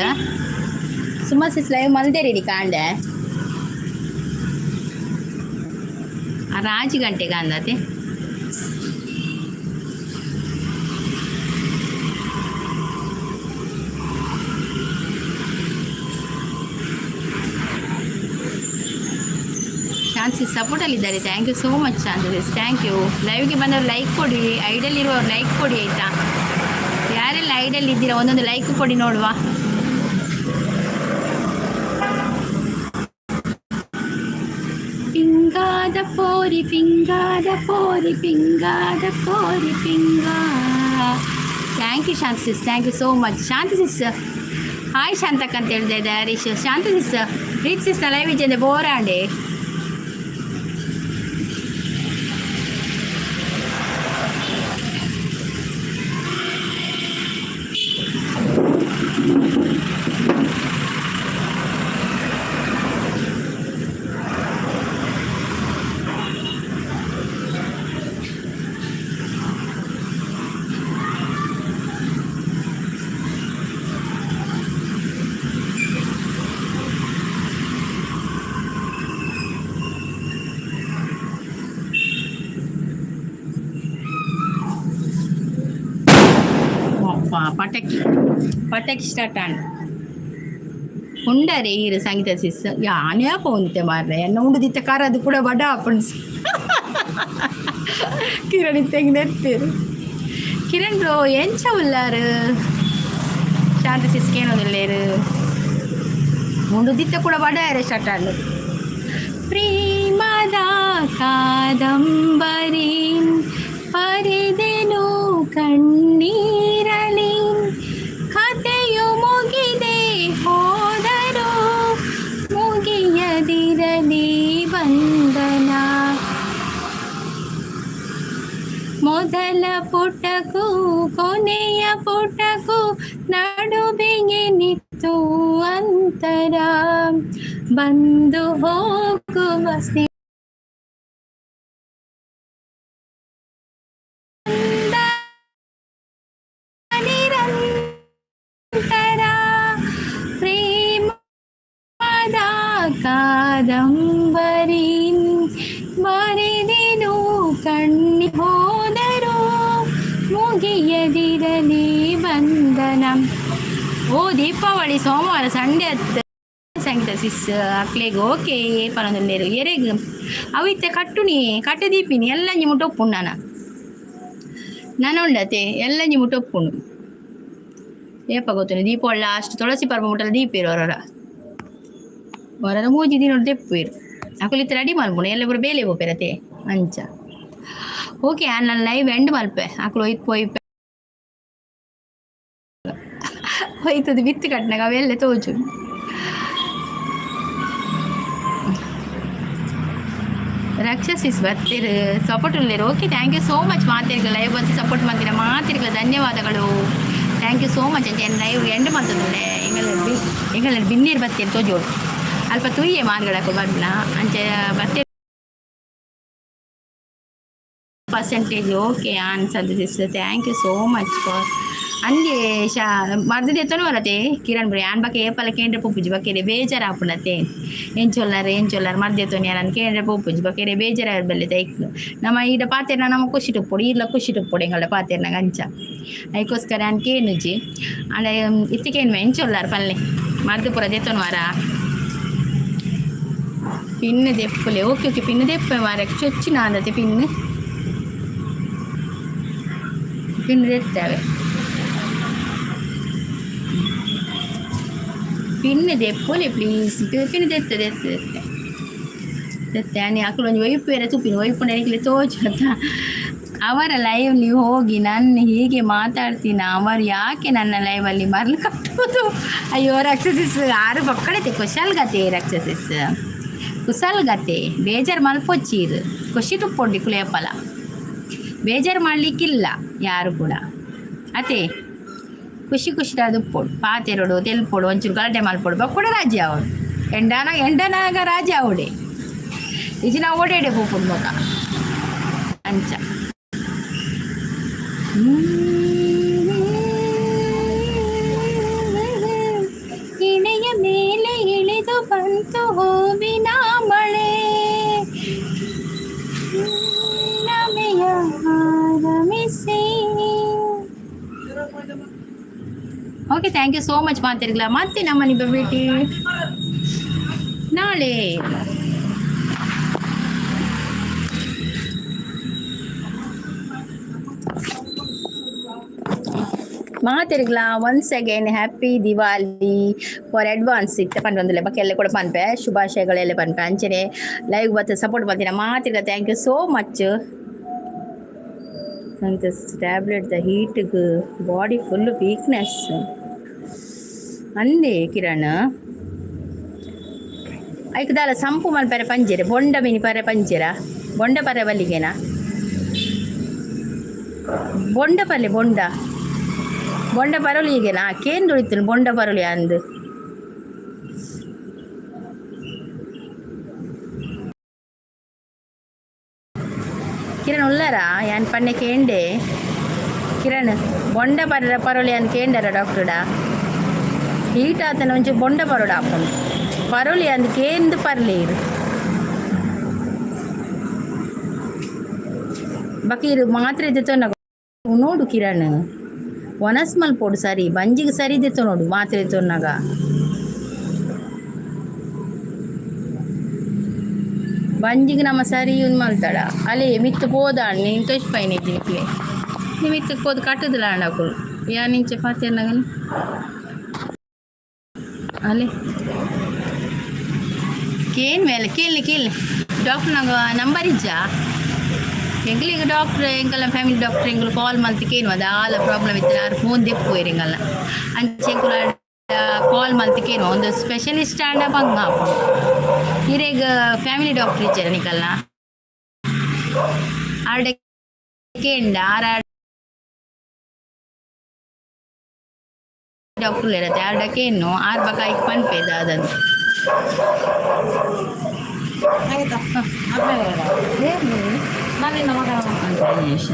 Suma sis live ಮಲ್ದೇರಿ ಕಾಂಡೆ ರಾಜಗಂಟೆಗೆ ಅಂದತೆ ಶಾಂತಿ ಸಪೋರ್ಟಲ್ಲಿದ್ದಾರೆ. Thank you so much Shanthi, thank you. ಲೈವ್ಗೆ ಬಂದವರು ಲೈಕ್ ಕೊಡಿ, ಐಡಲ್ಲಿರುವವ್ರು ಲೈಕ್ ಕೊಡಿ ಆಯಿತಾ. ಯಾರೆಲ್ಲ ಐಡಲ್ ಇದ್ದೀರಾ ಒಂದೊಂದು ಲೈಕ್ ಕೊಡಿ ನೋಡುವ. ಪಿಂಗಾದ ಪೋರಿ ಪಿಂಗಾದ ಪೋರಿ ಪಿಂಗಾದ ಪೋರಿ ಪಿಂಗ. Thank you Shanthi sis, thank you so much Shanthi sis. Hi ಶಾಂತಕ್ ಅಂತ ಹೇಳ್ತಾ ಇದ್ದೆ Harish. Shanthi sis reach sis live ಇದ್ದೆ ಬೋರಾಂಡೆ. ಪಟಾಕಿ ಪಟಾಕಿ ಸ್ಟಾರ್ಟ್ ಆಂಡ್ ಉಂಡರೆ ಈರು ಸಂಗೀತ ಸಿಸ್ ಯಾನೇ ಪೋಂತೆ ಮಾರ್ರೆ ಎನ್ನ ಉಂಡುದಿತ್ತ ಕಾರ ಅದು ಕೂಡ ಬಡ ಅಪ್ಪಣ್ಸ್ ಕಿರಣ್ ಇತ್ತಂಗೆ ನೆತ್ತೀರು. ಕಿರಣ್ ಬ್ರೋ ಎಂಚ ಉಲ್ಲಾರು ಶಾಂತಿ ಸಿಸ್ ಕೇಳೋದಿಲ್ಲೇರು ಉಂಡುದಿತ್ತ ಕೂಡ ಬಡ ಯಾರೇ ಸ್ಟಾರ್ಟ್ ಆಂಡ್. ಪ್ರೇಮದ ಕಾದಂಬರಿ ಪರಿದೆನು ಕಣ್ಣೀರಲಿ ಕಥೆಯು ಮುಗಿದೆ ಹೋದರು ಮುಗಿಯದಿರಲಿ ಬಂಧನ. ಮೊದಲ ಪುಟಕ್ಕೂ ಕೊನೆಯ ಪುಟಕ್ಕೂ ನಡುವೆಗೆ ನಿತ್ತು ಅಂತರ ಬಂದು ಹೋಗುವ ಸ್ನೇಹ ಪ್ರೇಮದ ಕಾದಂಬರಿ ಬರೆದೆನು ಕಣ್ಣಿ ಹೋದರು ಮುಗಿಯದಿರಲಿ ಬಂಧನ. ಓ ದೀಪಾವಳಿ ಸೋಮವಾರ ಸಂಡೆ ಹತ್ತು ಸಂಗೀತ ಸಿಸ್ ಅಕ್ಲೆಗೆ ಓಕೆ ಪನೊಂದು ಎರೆಗ್ ಅವಿತ್ತೆ ಕಟ್ಟುನಿ ಕಟ್ಟೆ ದೀಪಿನಿ ಎಲ್ಲ ಮುಟ್ಟೊಪ್ಪುಂಡು ನಾನು ಉಂಡತೆ ಎಲ್ಲ ಮುಟ್ಟೊಪ್ಪುಂಡು ಏಪ ಗೊತ್ತು ದೀಪಾವಳಿ ಲಾಸ್ಟ್ ತುಳಸಿ ಪರ್ವ ಮುಟ್ಟಲ್ಲ ದೀಪ ಇರು ಹೊರರ ಮೂಜಿ ದಿನ ದೆಪ್ಪು ಇರು ಅಕುಲಿತ್ತ ರೆಡಿ ಮಲ್ಪುಣು ಎಲ್ಲ ಬರೋ ಬೇಲೆ ಬೋಪೆರತೆ ಅಂಚ ಓಕೆ ನನ್ನ ಲೈವ್ ಎಂಡ್ ಮಲ್ಪೆ ಅಕಲು ಒಯ್ಪೆ ಹೋಯ್ತದ ಬಿತ್ತು ಕಟ್ನಾಗ ಅವೆಲ್ಲ ತೋಜು. ರಕ್ಷಸಿಸ್ ಬರ್ತೀರ ಸಪೋರ್ಟ್ ಉಳ್ಳೇರು okay thank you so much ಮಾತಿರ್ಗ ಲೈವ್ ಬಂದು ಸಪೋರ್ಟ್ ಮಾಡ್ತೀರ ಮಾತಿರ್ಗ ಧನ್ಯವಾದಗಳು. ಥ್ಯಾಂಕ್ ಯು ಸೋ ಮಚ್ ಅಂತ ಲೈವ್ ಎಂಡ್ ಮಾಡ್ತದೆ ಎಂಗಲ್ಲ ಬಿನ್ನೀರು ಬರ್ತೀರಿ ತೋಜೋಡು ಅಲ್ಪ ತುಯ್ಯೆ ಮಾರ್ಗಡಕ್ಕೆ ಬರ್ನ ಅಂಚೆ ಬರ್ತೀರಿ ಪರ್ಸೆಂಟೇಜ್ ಓಕೆ ಅನ್ಸದ್ದು sis thank you so much for ಅಂದೆ ಮರ್ದದ ಎತ್ತನು ಬರತ್ತೆ ಕಿರಣ್ ಬರೀ ಆನ್ ಬಕ್ಕೆ ಏಪಲ್ಲ ಕೇಂದ್ರ ಪೂಜೆ ಬಕ್ಕೇರೆ ಬೇಜಾರು ಹಾಪುಣತ್ತೆ ಏನ್ ಚೊಲ್ಲಾರ ಮರ್ದೆತ್ತೋನಿ ಯಾರು ಕೇಂದ್ರ ಪೂಜೆ ಬಕ್ಕೇರೆ ಬೇಜಾರು ಬಲ್ಲೆ ತೈಕ್ಲು ನಮ್ಮ ಈಡ ಪಾತೆರ್ನ ನಮ್ಮ ಖುಷಿ ಟುಪ್ಪೊಡು ಇಲ್ಲ ಖುಷಿ ಟುಪ್ಪೊಡು ಎಂಗಳ ಪಾತೆರ್ನಾಗ ಅಂಚ ಅದಕ್ಕೋಸ್ಕರ ನಾನು ಕೇನುಜಿ ಅಂಡ ಇತ್ತಿಕೇನು ಏನ್ ಚೊಲ್ಲಾರ ಪಲ್ಲೆ ಮರ್ದು ಪುರ ದೆತ್ತೋನು ವಾರ ಪಿನ್ನು ದೆಪ್ಪಲೆ ಓಕೆ ಓಕೆ ಪಿನ್ನು ದೆಪ್ಪೆ ಮಾರ ಚೊಚ್ಚಿನ ಅಂದತೆ ಪಿನ್ನು ದೆತ್ತವೆ ಪಿನ್ನು ದೆಪ್ಪಲೆ ಪ್ಲೀಸ್ ಪಿನ್ನು ದೆತ್ತೆ ಅನಿ ಅಕ್ಕಳು ಒಂದು ವೈಪು ಬೇರೆ ತುಪ್ಪಿನ ವೈಪು ನನಗೆ ತೋಚು ಅಂತ ಅವರ ಲೈವ್ಲಿ ಹೋಗಿ ನಾನು ಹೀಗೆ ಮಾತಾಡ್ತೀನಿ ಅವರು ಯಾಕೆ ನನ್ನ ಲೈವಲ್ಲಿ ಮರಳು ಕಟ್ಟುವುದು ಅಯ್ಯೋ ರಕ್ಷಸಿಸ್ ಆರು ಮಕ್ಕಳೈತೆ ಕುಶಲ್ಗತೆ ರಕ್ಷಸಿಸ್ ಕುಶಲ್ಗತೆ ಬೇಜಾರು ಮಲ್ಪೊಚ್ಚೀರು ಖುಷಿ ತುಪ್ಪೊಂಡಿ ಕುಳಿಯಪ್ಪಲ ಬೇಜಾರು ಮಾಡಲಿಕ್ಕಿಲ್ಲ ಯಾರು ಕೂಡ ಅದೇ ಖುಷಿ ಖುಷಿಯಾದ ಉಪ್ಪೊಡು ಪಾತೆರಡು ತೆಲ್ಪೊಡು ಒಂಚೂರು ಗಲಾಟೆ ಮಲ್ಪೊಡು ಬಕ್ಕೂಡ ರಾಜ್ಯ ಅವಳು ಎಂಡನಾಗ ರಾಜ್ಯ ಅವಡೆ ಇಜಿನ ಓಡೇಡೆ ಹೋಗ್ಬೋದು ಮಗ ಅಂಚ ಇಳೆಯ ಮೇಲೆ ಇಳಿದು ಬಂತು ಹೂವಿನ ಮಳೆ okay, thank you so much ಮಾತಾಡಿಲ್ಲ. ಮತ್ತೆ ನಮ್ಮನಿಗೆ ಭೇಟಿ ನಾಳೆ. ಮಾತಿರ್ಗ್ಲ once again happy Diwali for advance ಇತ್ತ ಪಂಡ್ರೆ ಬಕ್ಕೆಲ್ಲ ಕೂಡ ಪನ್ಪೆ ಶುಭಾಶಯಗಳೆಲ್ಲ ಪನ್ಪೆ ಅಂಚನೆ ಲೈವ್ ಬತ್ತು ಸಪೋರ್ಟ್ ಮಾಡ್ತೀನಿ ಮಾತಿರ್ಗ ಥ್ಯಾಂಕ್ ಯು ಸೋ ಮಚ್. ನಂಗೆ ಟ್ಯಾಬ್ಲೆಟ್ ದ ಹೀಟ್ಗೆ ಬಾಡಿ ಫುಲ್ ವೀಕ್ನೆಸ್ ಅಂದೆ ಕಿರಣ್ ಐಕದಾಲ ಸಂಪು ಮಲ್ಪರೆ ಪಂಜೆರೆ ಬೊಂಡ ಮಿನಿ ಪರೆ ಪಂಜೆರ ಬೊಂಡ ಪರೆ ಬಲ್ಲಿಗೆನಾ ಬೊಂಡ ಪಲ್ಲೆ ಬೊಂಡ ಬೊಂಡ ಪರೊಲಿ ಈಗೆನಾ ಕೇಂದ್ರ ಉಳಿತು ಬೊಂಡ ಪರೊಲಿ ಅಂದು ಕಿರಣ್ ಉಳ್ಳಾರ ಯಾನ್ ಪನ್ನೆ ಕೇಂಡೆ ಕಿರಣ್ ಬೊಂಡ ಪರೊಲಿ ಅನ್ ಕೇಂಡರ ಡಾಕ್ಟರ್ಡಾ ಹೀಟ್ ಆತನ ಒಂಚೂರು ಬೊಂಡ ಪರೋಡ ಹಾಕೊಂಡು ಪರೋಲಿ ಅಂದ್ ಕೇಂದು ಪರ್ಲಿ ಇರು ಬಕೀರು ಮಾತ್ರೆ ಇದ್ದಿತ್ತು ನೋಡು ಕಿರಣ್ ಒನಸ್ ಮಲ್ಪೋಡು ಸರಿ ಬಂಜಿಗೆ ಸರಿ ಇದ್ದಿತ್ತು ನೋಡು ಮಾತ್ರೆ ತೊನ್ನಾಗ ಬಂಜಿಗೆ ನಮ್ಮ ಸರಿ ಒಂದು ಮಲ್ತಾಡ ಅಲ್ಲೇ ಮಿತ್ತು ಪೋದ ನೀನು ತೋಚ್ ಪೈನ ಇದ್ದೀನಿ ನೀ ಮಿತ್ತಕ್ಕೆ ಪೋದು ಕಟ್ಟದಿಲ್ಲ ಅಣ್ಣಗಳು ಯಾ ನಿಂಚೆ ಪಾತಿ ಅನ್ನಗನು ಅಲ್ಲೇ ಕೇನ್ ಮೇಲೆ ಕೇಳಿ ಡಾಕ್ಟರ್ ನಂಗೆ ನಂಬರ್ ಇಜ್ಜಾ ಎಂಗ್ಲಿಗೆ ಡಾಕ್ಟ್ರ್ ಎಂಕಲ್ಲ ಫ್ಯಾಮಿಲಿ ಡಾಕ್ಟ್ರ್ ಎಂಗಳು ಕಾಲ್ ಮಲ್ತಿ ಕೇನು ಅದು ಆಲ ಪ್ರಾಬ್ಲಮ್ ಇತ್ತು ಯಾರು ಫೋನ್ ದೆಪ್ಪೋಯ್ರು ಎಂಗಲ್ಲ ಅಂಚೆ ಎಂಕುಲ ಕಾಲ್ ಮಲ್ತಿ ಕೇನು ಒಂದು ಸ್ಪೆಷಲಿಸ್ಟ್ ಆಂಡ ಬಂಗ ಹಾಕೊಂಡು ಹಿರೇಗ ಫ್ಯಾಮಿಲಿ ಡಾಕ್ಟ್ರ್ ಇಚ್ಚಾರ ನಿಕಲ್ಲ ಆರ್ಡೆ ಕೇಂಡ ಆರ ಡಾಕ್ಟರ್ ಇರತ್ತೆ ಆರ್ಡಕ್ಕೆ ಏನು ಆರು ಬಕಾಯಿಗೆ ಪನ್ಪೇದ ಅದಂತ ನಿಮಿಷ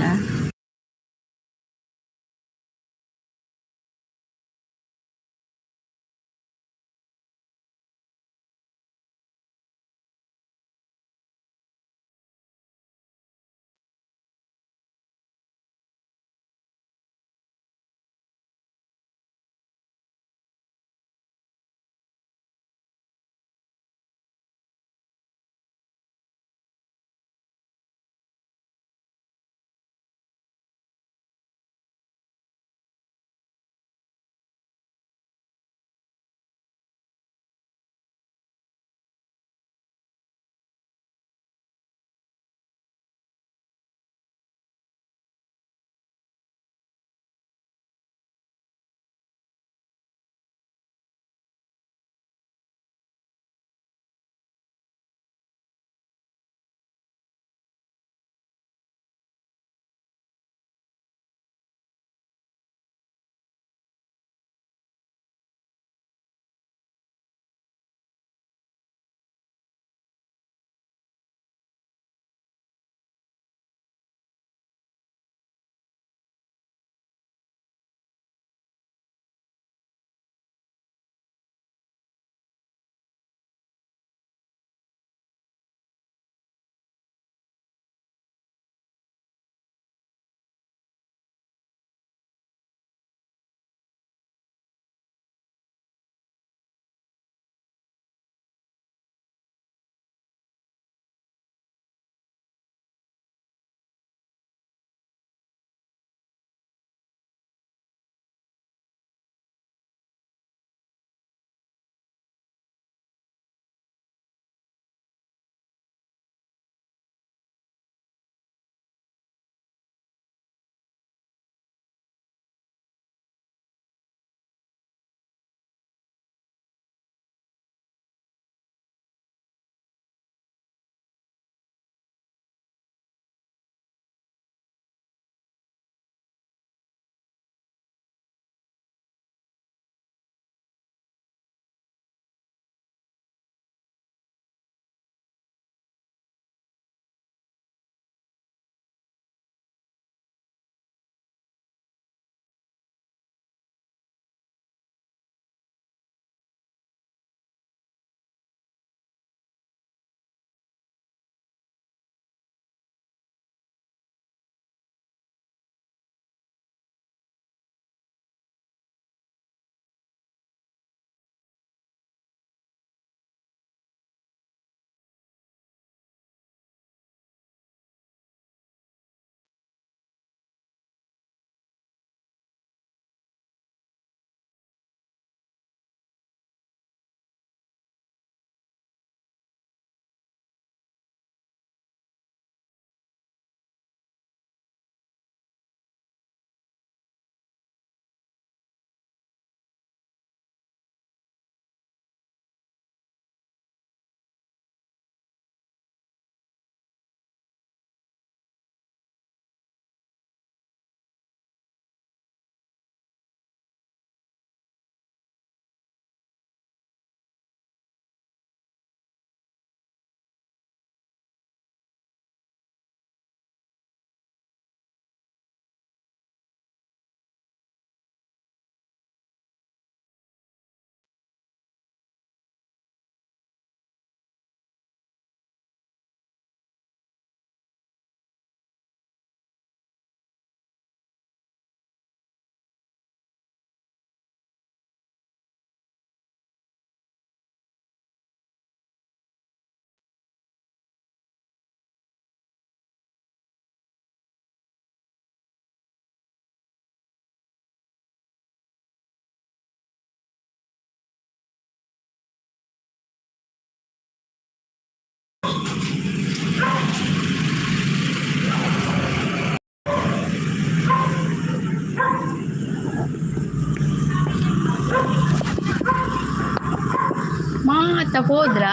ಅತ್ತ ಹೋದ್ರಾ?